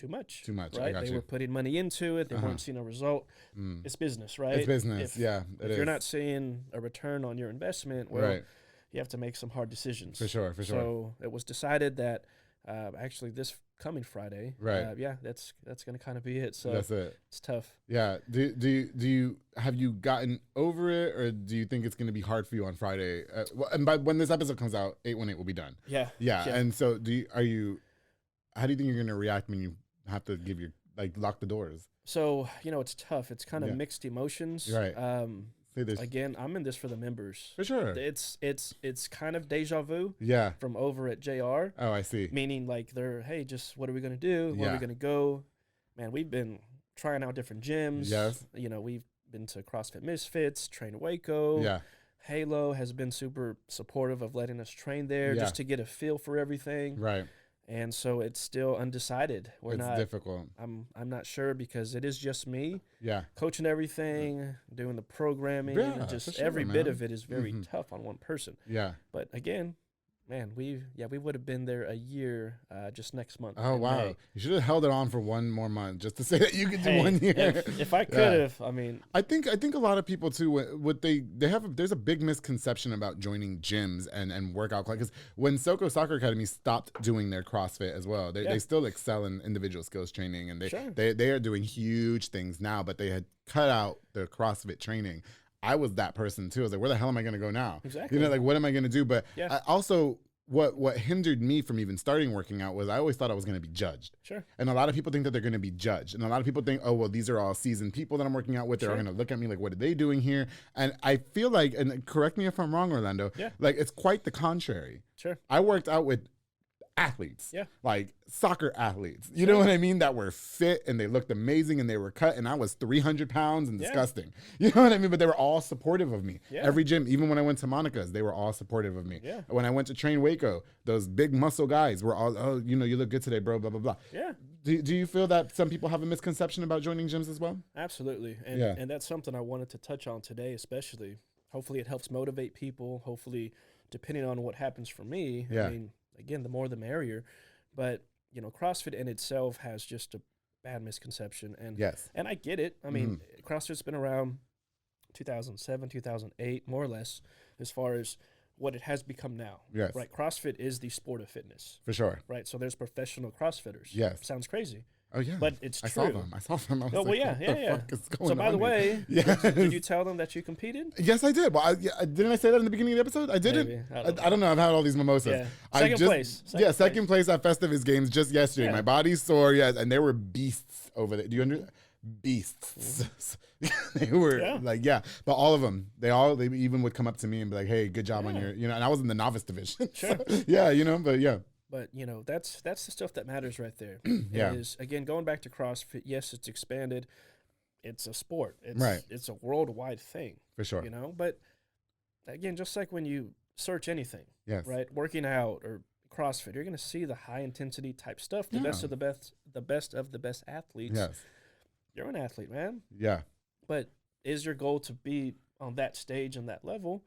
much. Too much. I Right? got They you. were putting money into it. They Uh-huh. weren't seeing a result. Mm. It's business, right? It's business. If, yeah. if you're not seeing a return on your investment, well, right. you have to make some hard decisions. For sure. For sure. So it was decided that Actually, this coming Friday. Right. Yeah, that's gonna kind of be it. So that's it. It's tough. Yeah. Do you have you gotten over it, or do you think it's gonna be hard for you on Friday? And by when this episode comes out, 818 will be done. Yeah. Yeah. And so how do you think you're gonna react when you have to give your lock the doors? So it's tough. It's kind of mixed emotions. Right. Again, I'm in this for the members. For sure. It's kind of deja vu. Yeah. From over at JR. Oh, I see. Meaning hey, just what are we gonna do? Where are we gonna go? Man, we've been trying out different gyms. Yes. We've been to CrossFit Misfits, Train Waco. Yeah. Halo has been super supportive of letting us train there just to get a feel for everything. Right. And so it's still undecided. It's difficult. I'm not sure because it is just me. Yeah. Coaching everything, doing the programming, and just every bit of it is very tough on one person. Yeah. But again, man, we would have been there a year just next month. Oh wow! May. You should have held it on for one more month just to say that you could do 1 year. If I could have, I mean, I think a lot of people too. There's a big misconception about joining gyms and workout because when Soko Soccer Academy stopped doing their CrossFit as well, they still excel in individual skills training and they are doing huge things now, but they had cut out the CrossFit training. I was that person too. I was like, where the hell am I going to go now? Exactly. What am I going to do? But I also, what hindered me from even starting working out was I always thought I was going to be judged. Sure. And a lot of people think that they're going to be judged. And a lot of people think, oh, well, these are all seasoned people that I'm working out with. They're all going to look at me like, what are they doing here? And I feel like, and correct me if I'm wrong, Orlando, it's quite the contrary. Sure. I worked out with athletes, like soccer athletes, you sure. know what I mean, that were fit and they looked amazing and they were cut and I was 300 pounds and disgusting, you know what I mean, but they were all supportive of me. Every gym, even when I went to Monika's, they were all supportive of me. When I went to Train Waco, those big muscle guys were all, oh, you know, you look good today, bro, blah, blah, blah. Do you feel that some people have a misconception about joining gyms as well? Absolutely. And that's something I wanted to touch on today, especially. Hopefully it helps motivate people. Hopefully, depending on what happens for me, I mean, again, the more the merrier. But, you know, CrossFit in itself has just a bad misconception. And and I get it. I mean, CrossFit's been around 2007, 2008, more or less, as far as what it has become now. Right? CrossFit is the sport of fitness. For sure. Right? So there's professional CrossFitters. Sounds crazy. Oh, yeah. But it's true. I saw them. I was like, what the fuck is going so, by the on way, did you tell them that you competed? Yes, I did. Well, didn't I say that in the beginning of the episode? I didn't. Maybe. I don't know. I've had all these mimosas. Second place. Second place at Festivus Games just yesterday. My body's sore, and there were beasts over there. Do you understand? Beasts. They were but all of them, they even would come up to me and be like, hey, good job on your, and I was in the novice division. Sure. So, But, you know, that's the stuff that matters right there. Is, again, going back to CrossFit, yes, it's expanded. It's a sport. It's a worldwide thing. For sure. You know, but, again, just like when you search anything, right, working out or CrossFit, you're going to see the high-intensity type stuff, the best of the best athletes. You're an athlete, man. But is your goal to be on that stage and that level?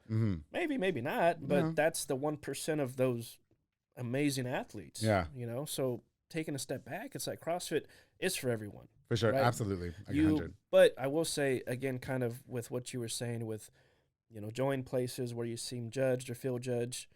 Maybe, maybe not, but that's the 1% of those amazing athletes. You know, so taking a step back, it's like CrossFit is for everyone. For sure, right? Absolutely. 100. But I will say, again, kind of with what you were saying with, you know, join places where you seem judged or feel judged,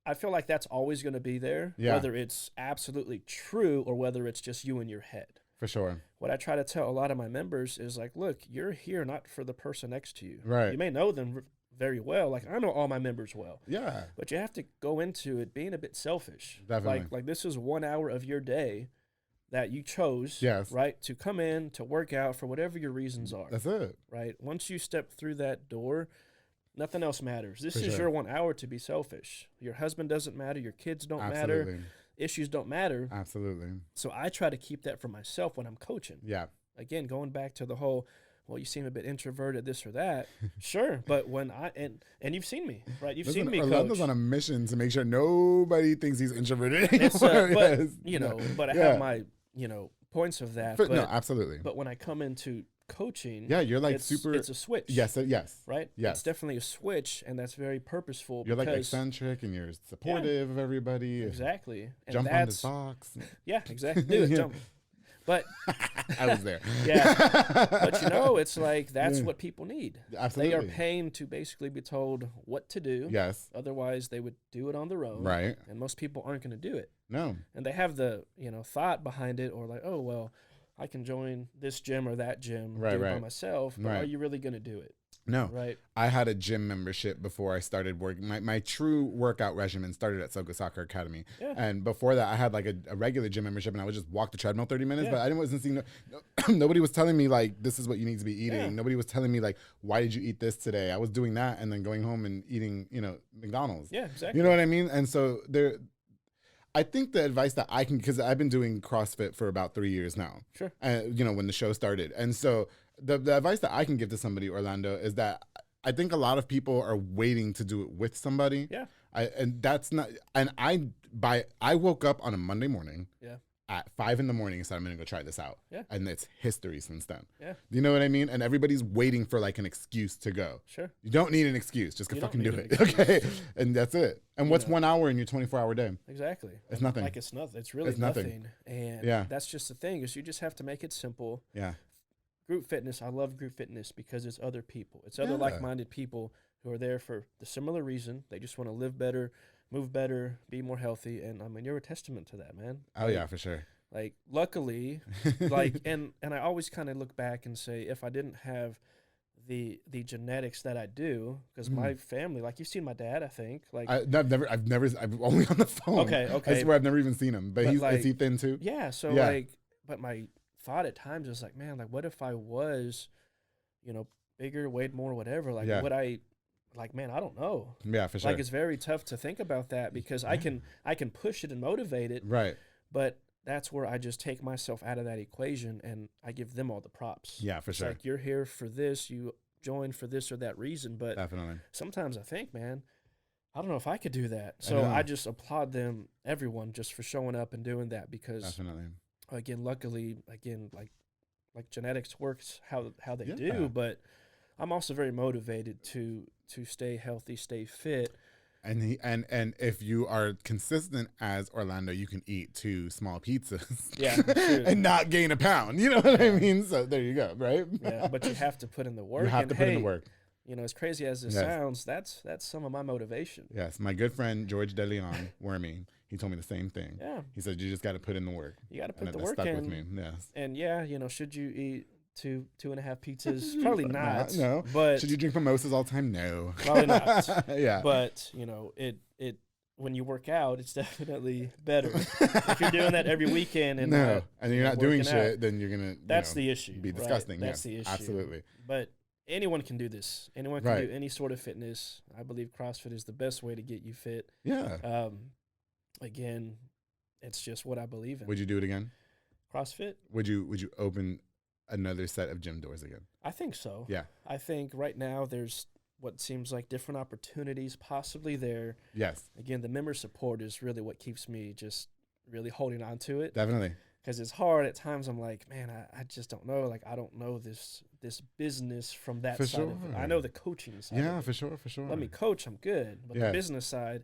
I feel like that's always going to be there, whether it's absolutely true or whether it's just you in your head. For sure. What I try to tell a lot of my members is like, look, you're here not for the person next to you. Right. You may know them very well. Like, I know all my members well. Yeah. But you have to go into it being a bit selfish. Definitely. Like this is 1 hour of your day that you chose, right, to come in, to work out for whatever your reasons are. That's it. Right? Once you step through that door, nothing else matters. This is your 1 hour to be selfish. Your husband doesn't matter. Your kids don't matter. Issues don't matter. Absolutely. So I try to keep that for myself when I'm coaching. Again, going back to the whole, well, you seem a bit introverted, this or that. Sure, but when and you've seen me, right? You've seen me coach. Orlando's on a mission to make sure nobody thinks he's introverted anymore. But you know, but I have my points of that. But, no, absolutely. But when I come into coaching, you're like it's super. It's a switch. Yes. Right. It's definitely a switch, and that's very purposeful. You're like eccentric, and you're supportive of everybody. Exactly. And jump on the box. Yeah, exactly. Do it. Jump. But I was there. Yeah. But it's like that's what people need. Absolutely. They are paying to basically be told what to do. Yes. Otherwise, they would do it on their own. Right. And most people aren't going to do it. No. And they have the, thought behind it, or like, oh, well, I can join this gym or that gym do it by myself, but are you really going to do it? No. Right. I had a gym membership before I started working. My true workout regimen started at Soka Soccer Academy. Yeah. And before that, I had like a regular gym membership, and I would just walk the treadmill 30 minutes, but I wasn't seeing, nobody was telling me like, this is what you need to be eating. Yeah. Nobody was telling me like, why did you eat this today? I was doing that and then going home and eating, McDonald's. Yeah, exactly. You know what I mean? And so I think the advice that I can, because I've been doing CrossFit for about 3 years now. Sure. When the show started. And so the advice that I can give to somebody, Orlando, is that I think a lot of people are waiting to do it with somebody. Yeah. I woke up on a Monday morning. Yeah. At 5 a.m. and said, I'm going to go try this out. Yeah. And it's history since then. Yeah. Do you know what I mean? And everybody's waiting for like an excuse to go. Sure. You don't need an excuse. Just fucking do it. Okay. And that's it. And what's 1 hour in your 24-hour day? Exactly. It's nothing. Like it's nothing. It's really nothing. And that's just the thing, is you just have to make it simple. Yeah. Group fitness. I love group fitness because it's other people. It's other like-minded people who are there for the similar reason. They just want to live better, move better, be more healthy. And I mean, you're a testament to that, man. Oh, yeah, for sure. Like, luckily, like, and I always kind of look back and say, if I didn't have the genetics that I do, because my family, like, you've seen my dad, I think. Like, I've only on the phone. Okay. I swear I've never even seen him. But is he thin too? Yeah. So like, but my thought at times is like, man, like, what if I was, bigger, weighed more, whatever? Like, would I? Like, man, I don't know. Yeah, for sure. Like, it's very tough to think about that because I can push it and motivate it. Right. But that's where I just take myself out of that equation and I give them all the props. Yeah, for sure. Like, you're here for this, you joined for this or that reason. But definitely. Sometimes I think, man, I don't know if I could do that. So I just applaud them, everyone, just for showing up and doing that because, definitely. Again, luckily, like genetics works how they do, but I'm also very motivated to stay healthy, stay fit. And if you are consistent as Orlando, you can eat 2 small pizzas and not gain a pound. You know what I mean? So there you go, right? Yeah, but you have to put in the work. You have to put in the work. As crazy as it sounds, that's some of my motivation. Yes, my good friend George DeLeon, Wormy, he told me the same thing. Yeah. He said, you just got to put in the work. You got to put the work in. Stuck with me, yes. And should you eat 2.5 pizzas? Probably not. No. But should you drink mimosas all the time? No. Probably not. Yeah. But it when you work out, it's definitely better. If you're doing that every weekend and you're not doing shit, then you're gonna. That's the issue. Be disgusting. Right? That's the issue. Absolutely. But anyone can do this. Anyone can do any sort of fitness. I believe CrossFit is the best way to get you fit. Yeah. Again, it's just what I believe in. Would you do it again? CrossFit? Would you open another set of gym doors again? I think so. Yeah. I think right now there's what seems like different opportunities possibly there. Yes. Again, the member support is really what keeps me just really holding on to it. Definitely. Because it's hard at times. I'm like, man, I just don't know. Like, I don't know this business from that side of it. I know the coaching side. Yeah, for sure. Let me coach, I'm good. But the business side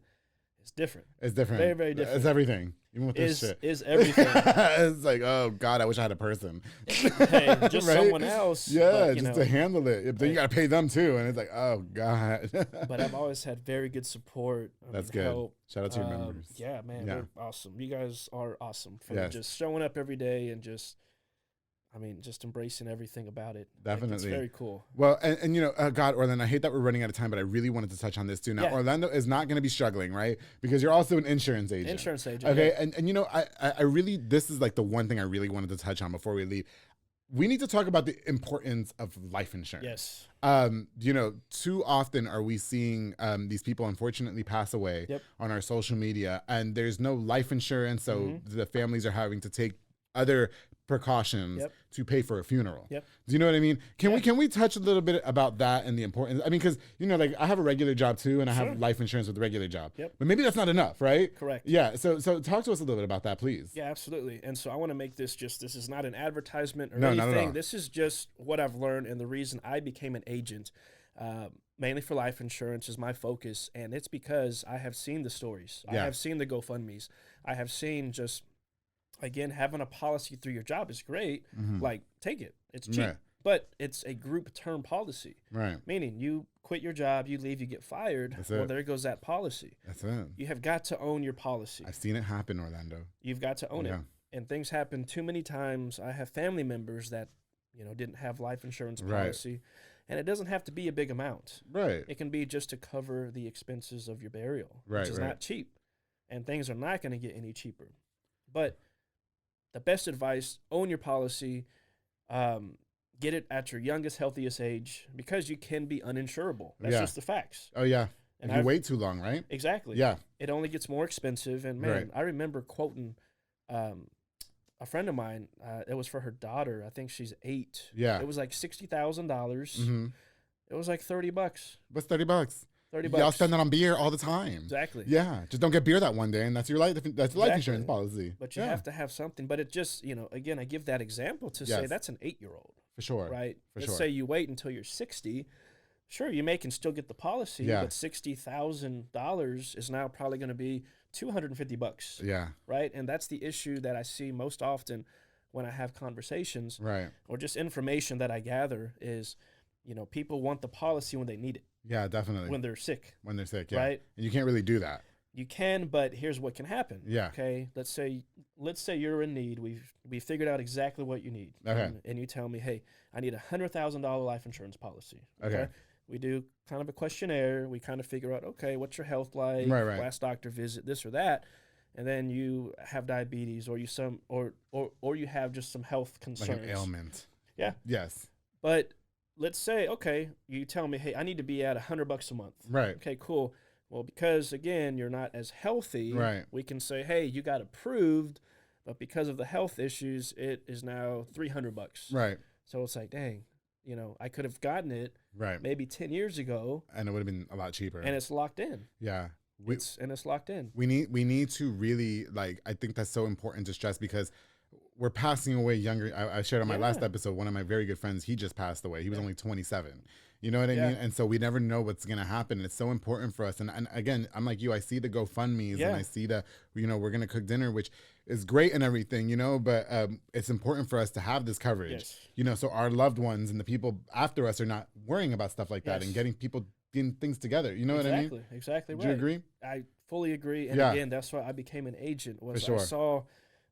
is different. It's different. Very, very different. It's everything. Even with this shit. Is everything. It's like, oh, God, I wish I had a person. Hey, just someone else. Yeah, but, to handle it. Then you got to pay them, too. And it's like, oh, God. But I've always had very good support. That's good. Help. Shout out to your members. Yeah, man. They're awesome. You guys are awesome. For just showing up every day and just embracing everything about it. Definitely. It's very cool. Well, and God, Orlando, I hate that we're running out of time, but I really wanted to touch on this too. Now, Orlando is not going to be struggling, right? Because you're also an insurance agent. Okay. Yeah. And I really, this is like the one thing I really wanted to touch on before we leave. We need to talk about the importance of life insurance. Yes. Too often are we seeing these people unfortunately pass away on our social media, and there's no life insurance. So the families are having to take other precautions to pay for a funeral. Do you know what I mean? Can we touch a little bit about that and the importance? I mean, because like I have a regular job too, and I have life insurance with a regular job. But maybe that's not enough, right? Correct. Yeah. So talk to us a little bit about that, please. Yeah, absolutely. And so I want to make this is not an advertisement or anything. Not at all. This is just what I've learned, and the reason I became an agent. Mainly for life insurance is my focus, and it's because I have seen the stories. I have seen the GoFundMes. I have seen just again, having a policy through your job is great. Like, take it. It's cheap. Right. But it's a group term policy. Right. Meaning you quit your job, you leave, you get fired. Well, there goes that policy. That's it. You have got to own your policy. I've seen it happen, Orlando. You've got to own it. And things happen too many times. I have family members that, didn't have life insurance policy. Right. And it doesn't have to be a big amount. Right. It can be just to cover the expenses of your burial, which is not cheap. And things are not going to get any cheaper. But the best advice, own your policy. Get it at your youngest, healthiest age, because you can be uninsurable. That's just the facts. Oh, yeah. And if you wait too long, right? Exactly. Yeah. It only gets more expensive. And, man, I remember quoting a friend of mine. It was for her daughter. I think she's 8. Yeah. It was like $60,000. It was like $30. What's $30? $30. Y'all spend that on beer all the time. Exactly. Yeah. Just don't get beer that one day, and that's your life. That's life insurance policy. But you have to have something. But it just, again, I give that example to say that's an 8-year-old. For sure. Right? For Let's say you wait until you're 60. Sure, you may can still get the policy, but $60,000 is now probably going to be $250. Yeah. Right? And that's the issue that I see most often when I have conversations. Right. Or just information that I gather is, people want the policy when they need it. Yeah, definitely. When they're sick. Yeah. Right? And you can't really do that. You can, but here's what can happen. Yeah. Okay. Let's say you're in need. We figured out exactly what you need. Okay. And you tell me, hey, I need $100,000 life insurance policy. Okay. We do kind of a questionnaire. We kind of figure out, okay, what's your health like? Right. Last doctor visit, this or that. And then you have diabetes, or you have just some health concerns. Like an ailment. Yeah. Yes. But let's say, okay, you tell me, hey, I need to be at $100 a month. Right. Okay, cool. Well, because, again, you're not as healthy, we can say, hey, you got approved, but because of the health issues, it is now $300. Right. So it's like, dang, I could have gotten it maybe 10 years ago. And it would have been a lot cheaper. And it's locked in. Yeah. It's locked in. We need to really, I think that's so important to stress, because we're passing away younger. I shared on my last episode, one of my very good friends, he just passed away. He was only 27. You know what I mean? And so we never know what's going to happen. And it's so important for us. And again, I'm like you, I see the GoFundMes and I see the, we're going to cook dinner, which is great and everything, but it's important for us to have this coverage, so our loved ones and the people after us are not worrying about stuff like that and getting things together. You know what I mean? Exactly right. Do you agree? I fully agree. And again, that's why I became an agent. I saw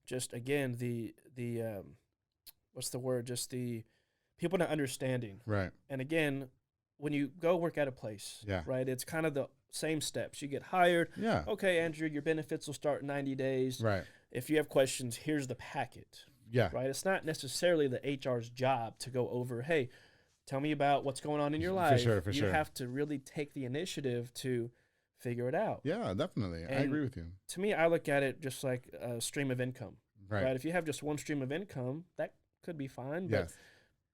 just, again, the what's the word? Just the people not understanding. Right. And again, when you go work at a place, right, it's kind of the same steps. You get hired. Yeah. Okay, Andrew, your benefits will start in 90 days. Right. If you have questions, here's the packet. Yeah. Right. It's not necessarily the HR's job to go over, hey, tell me about what's going on in your life. For sure. You have to really take the initiative to figure it out. Yeah, definitely. And I agree with you. To me, I look at it just like a stream of income. Right. If you have just one stream of income, that could be fine. But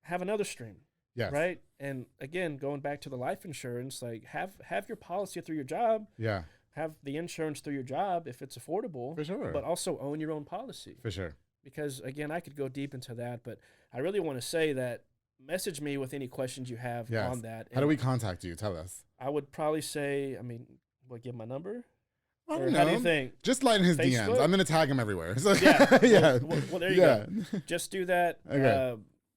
have another stream. Yes. Right. And again, going back to the life insurance, have your policy through your job. Yeah. Have the insurance through your job if it's affordable. For sure. But also own your own policy. For sure. Because again, I could go deep into that, but I really want to say that message me with any questions you have on that. How do we contact you? Tell us. I would probably say, give my number? I don't know. How do you think? Just slide in his Facebook? DMs. I'm going to tag him everywhere. So, yeah. Well, there you go. Just do that. Okay.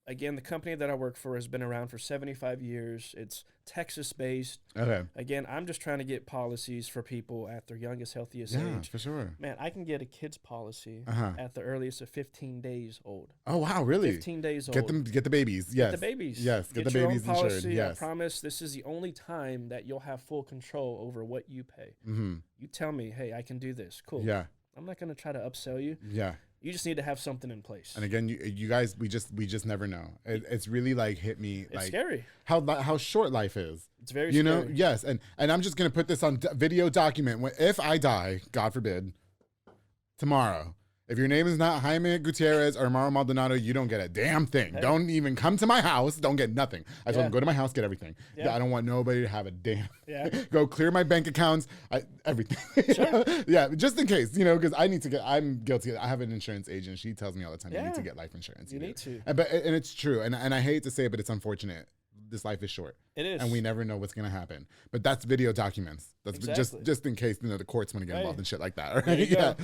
Again, the company that I work for has been around for 75 years. It's Texas-based. Okay. Again, I'm just trying to get policies for people at their youngest, healthiest age. Yeah, for sure. Man, I can get a kid's policy at the earliest of 15 days old. Oh, wow, really? 15 days old. Get the babies. Yes. Get the babies. Yes, get the your babies own policy. insured. Yes. I promise this is the only time that you'll have full control over what you pay. Mm-hmm. You tell me, hey, I can do this. Cool. Yeah. I'm not going to try to upsell you. Yeah. You just need to have something in place. And again, you guys, we just never know. It's really hit me. It's scary. How short life is. It's very scary. Yes. And I'm just going to put this on video document. If I die, God forbid, tomorrow, if your name is not Jaime Gutierrez or Mauro Maldonado, you don't get a damn thing. Hey. Don't even come to my house. Don't get nothing. I told them, go to my house, get everything. Yeah. I don't want nobody to have a damn. Yeah. Go clear my bank accounts, everything. Sure. Yeah, just in case, because I'm guilty. I have an insurance agent. She tells me all the time, you need to get life insurance. You need to. And it's true. And I hate to say it, but it's unfortunate. this life is short. It is. And we never know what's going to happen. But that's video documents. That's just in case, the courts want to get involved and shit like that. Right? Yeah.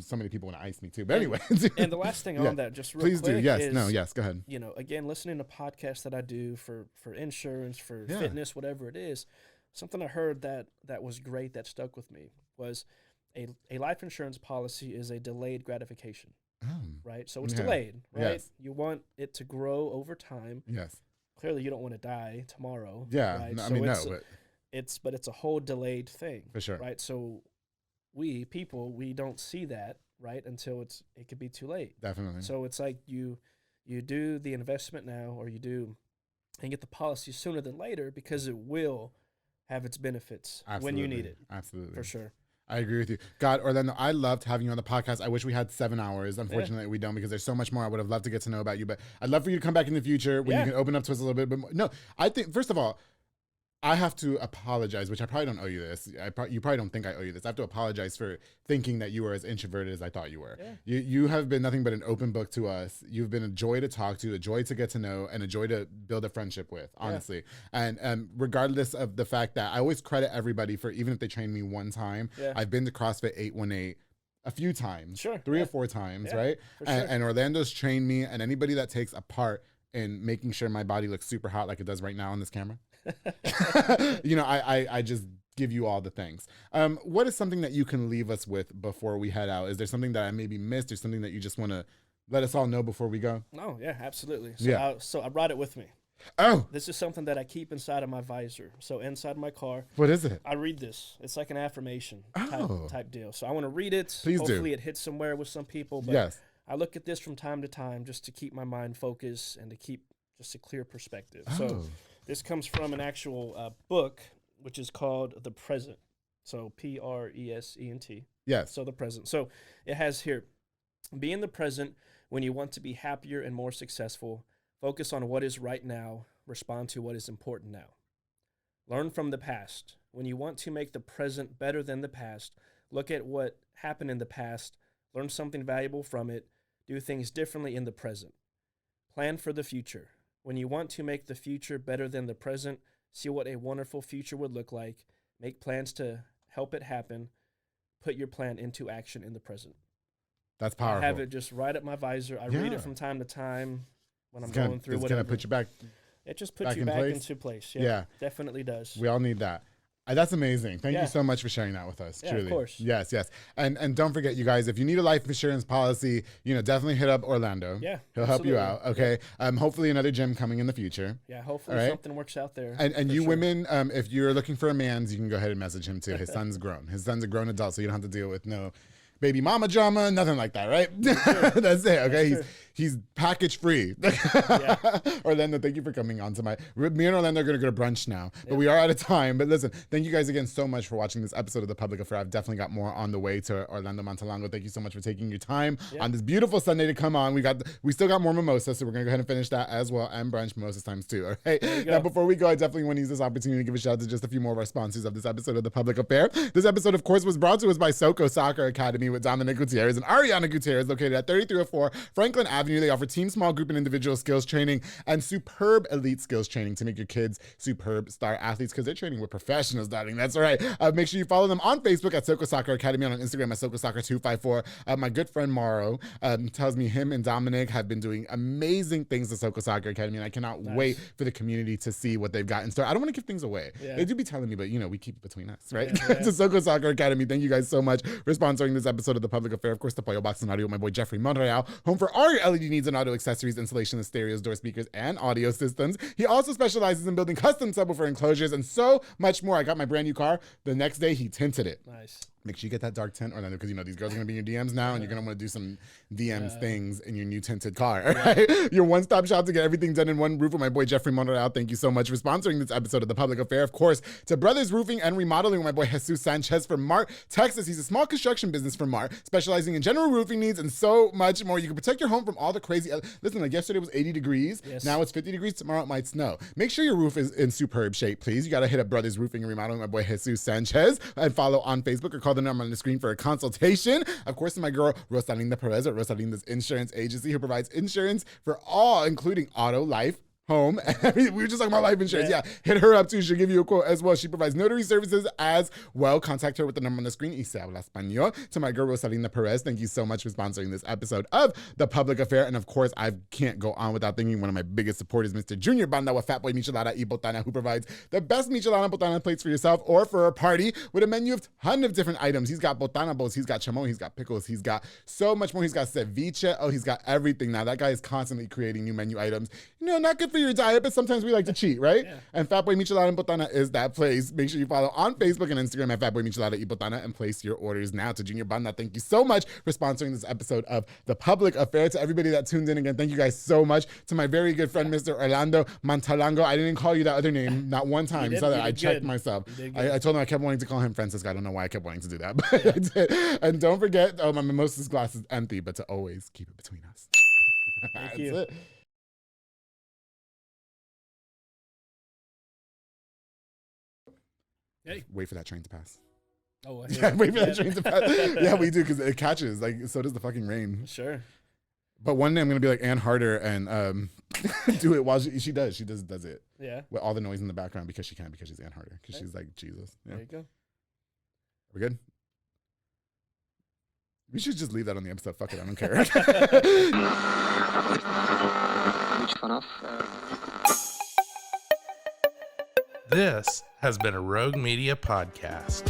So many people want to ice me too. But anyway. And the last thing on that, just real quick. Please do. Yes. Go ahead. Again, listening to podcasts that I do for insurance, for fitness, whatever it is, something I heard that was great, that stuck with me, was a life insurance policy is a delayed gratification. Right? So it's delayed, right? Yes. You want it to grow over time. Yes. Clearly, you don't want to die tomorrow. Yeah. Right? No, but it's a whole delayed thing. For sure. Right? So we don't see that, right, until it could be too late. Definitely. So it's like you do the investment now, or you do and get the policy sooner than later, because it will have its benefits when you need it. Absolutely. For sure. I agree with you. God, Orlando, I loved having you on the podcast. I wish we had 7 hours. Unfortunately, we don't, because there's so much more I would have loved to get to know about you. But I'd love for you to come back in the future when you can open up to us a little bit. But no, I think, first of all, I have to apologize, which I probably don't owe you this. You probably don't think I owe you this. I have to apologize for thinking that you were as introverted as I thought you were. Yeah. You have been nothing but an open book to us. You've been a joy to talk to, a joy to get to know, and a joy to build a friendship with, honestly. Yeah. And regardless of the fact that I always credit everybody for, even if they trained me one time, I've been to CrossFit 818 a few times, 3 or 4 times, right? And Orlando's trained me, and anybody that takes a part in making sure my body looks super hot like it does right now on this camera. I just give you all the things. What is something that you can leave us with before we head out? Is there something that I maybe missed, or something that you just want to let us all know before we go? No, yeah, absolutely. So I brought it with me. Oh, this is something that I keep inside of my visor. So inside my car. What is it? I read this. It's like an affirmation type deal. So I want to read it. Please Hopefully do. It hits somewhere with some people. But I look at this from time to time just to keep my mind focused and to keep just a clear perspective. So this comes from an actual book, which is called The Present. So Present. Yes. So The Present. So it has here, be in the present when you want to be happier and more successful. Focus on what is right now. Respond to what is important now. Learn from the past. When you want to make the present better than the past, look at what happened in the past. Learn something valuable from it. Do things differently in the present. Plan for the future. When you want to make the future better than the present, see what a wonderful future would look like. Make plans to help it happen. Put your plan into action in the present. That's powerful. I have it just right at my visor. I read it from time to time when I'm going through whatever. It's going to put you back. It just puts you back into place. Yeah, definitely does. We all need that. That's amazing. Thank you so much for sharing that with us. Truly. Of course. Yes. And don't forget, you guys, if you need a life insurance policy, definitely hit up Orlando. Yeah. He'll help you out. Okay. Hopefully another gym coming in the future. Yeah. Hopefully something works out there. And you women, if you're looking for a man's, you can go ahead and message him too. His son's grown. His son's a grown adult, so you don't have to deal with no baby mama drama, nothing like that, right? Sure. That's it, okay? He's package free. Orlando, thank you for coming on to me and Orlando are going to go to brunch now, but we are out of time. But listen, thank you guys again so much for watching this episode of The Public Affair. I've definitely got more on the way to Orlando Montelongo. Thank you so much for taking your time on this beautiful Sunday to come on. We still got more mimosas, so we're going to go ahead and finish that as well, and brunch mimosas times too, all right? Now, before we go, I definitely want to use this opportunity to give a shout out to just a few more of our sponsors of this episode of The Public Affair. This episode, of course, was brought to us by Soko Soccer Academy with Dominic Gutierrez and Ariana Gutierrez, located at 3304 Franklin Avenue. They offer team, small group, and individual skills training and superb elite skills training to make your kids superb star athletes, because they're training with professionals, darling. That's right. Make sure you follow them on Facebook at Soko Soccer Academy and on Instagram at Soko Soccer 254. My good friend Mauro tells me him and Dominic have been doing amazing things at Soko Soccer Academy, and I cannot wait for the community to see what they've got in store. I don't want to give things away. They do be telling me, but we keep it between us, right? To Soko Soccer Academy, thank you guys so much for sponsoring this episode of The Public Affair. Of course, the Pollo Box and Audio, my boy Jeffrey Monreal, home for all your LED needs and audio accessories, installation of stereos, door speakers, and audio systems. He also specializes in building custom subwoofer enclosures and so much more. I got my brand new car. The next day, he tinted it. Nice. Make sure you get that dark tint, Orlando, because these girls are going to be in your DMs now, and you're going to want to do some DMs things in your new tinted car, right? Your one-stop shop to get everything done in one roof with my boy Jeffrey Monreal. Thank you so much for sponsoring this episode of The Public Affair. Of course, to Brothers Roofing and Remodeling with my boy Jesus Sanchez from Mart, Texas. He's a small construction business from Mart, specializing in general roofing needs and so much more. You can protect your home from all the crazy... Listen, like yesterday was 80 degrees. Yes. Now it's 50 degrees. Tomorrow it might snow. Make sure your roof is in superb shape, please. You got to hit up Brothers Roofing and Remodeling with my boy Jesus Sanchez and follow on Facebook or call the number on the screen for a consultation. Of course, my girl Rosalinda Perez at Rosalinda's Insurance Agency, who provides insurance for all, including auto, life, home. We were just talking about life insurance. Yeah. Hit her up too. She'll give you a quote as well. She provides notary services as well. Contact her with the number on the screen. Y se habla español. To my girl, Rosalina Perez, thank you so much for sponsoring this episode of The Public Affair. And of course, I can't go on without thanking one of my biggest supporters, Mr. Junior Banda with Fatboy Michelada y Botana, who provides the best Michelada Botana plates for yourself or for a party with a menu of tons of different items. He's got Botana bowls, he's got chamon, he's got pickles, he's got so much more. He's got ceviche. Oh, he's got everything now. That guy is constantly creating new menu items. You know, not good for your diet, but sometimes we like to cheat, right? Yeah. And Fatboy Michelada and Botana is that place. Make sure you follow on Facebook and Instagram at Fatboy Michelada y Botana and place your orders now. To Junior Banda, thank you so much for sponsoring this episode of The Public Affair. To everybody that tuned in again, thank you guys so much. To my very good friend, Mr. Orlando Montelongo. I didn't call you that other name, not one time. So that I checked myself. I told him I kept wanting to call him Francisco. I don't know why I kept wanting to do that, but I did. And don't forget, my mimosa's glass is empty, but to always keep it between us. Thank you. It. Hey. Wait for that train to pass. Oh, yeah, wait for that train to pass. Yeah, we do, because it catches. Like, so does the fucking rain. Sure. But one day I'm gonna be like Ann Harder and do it while she does it. Yeah. With all the noise in the background because she can, because she's Ann Harder, because she's like Jesus. Yeah. There you go. Are we good? We should just leave that on the episode. Fuck it, I don't care. This has been a Rogue Media podcast.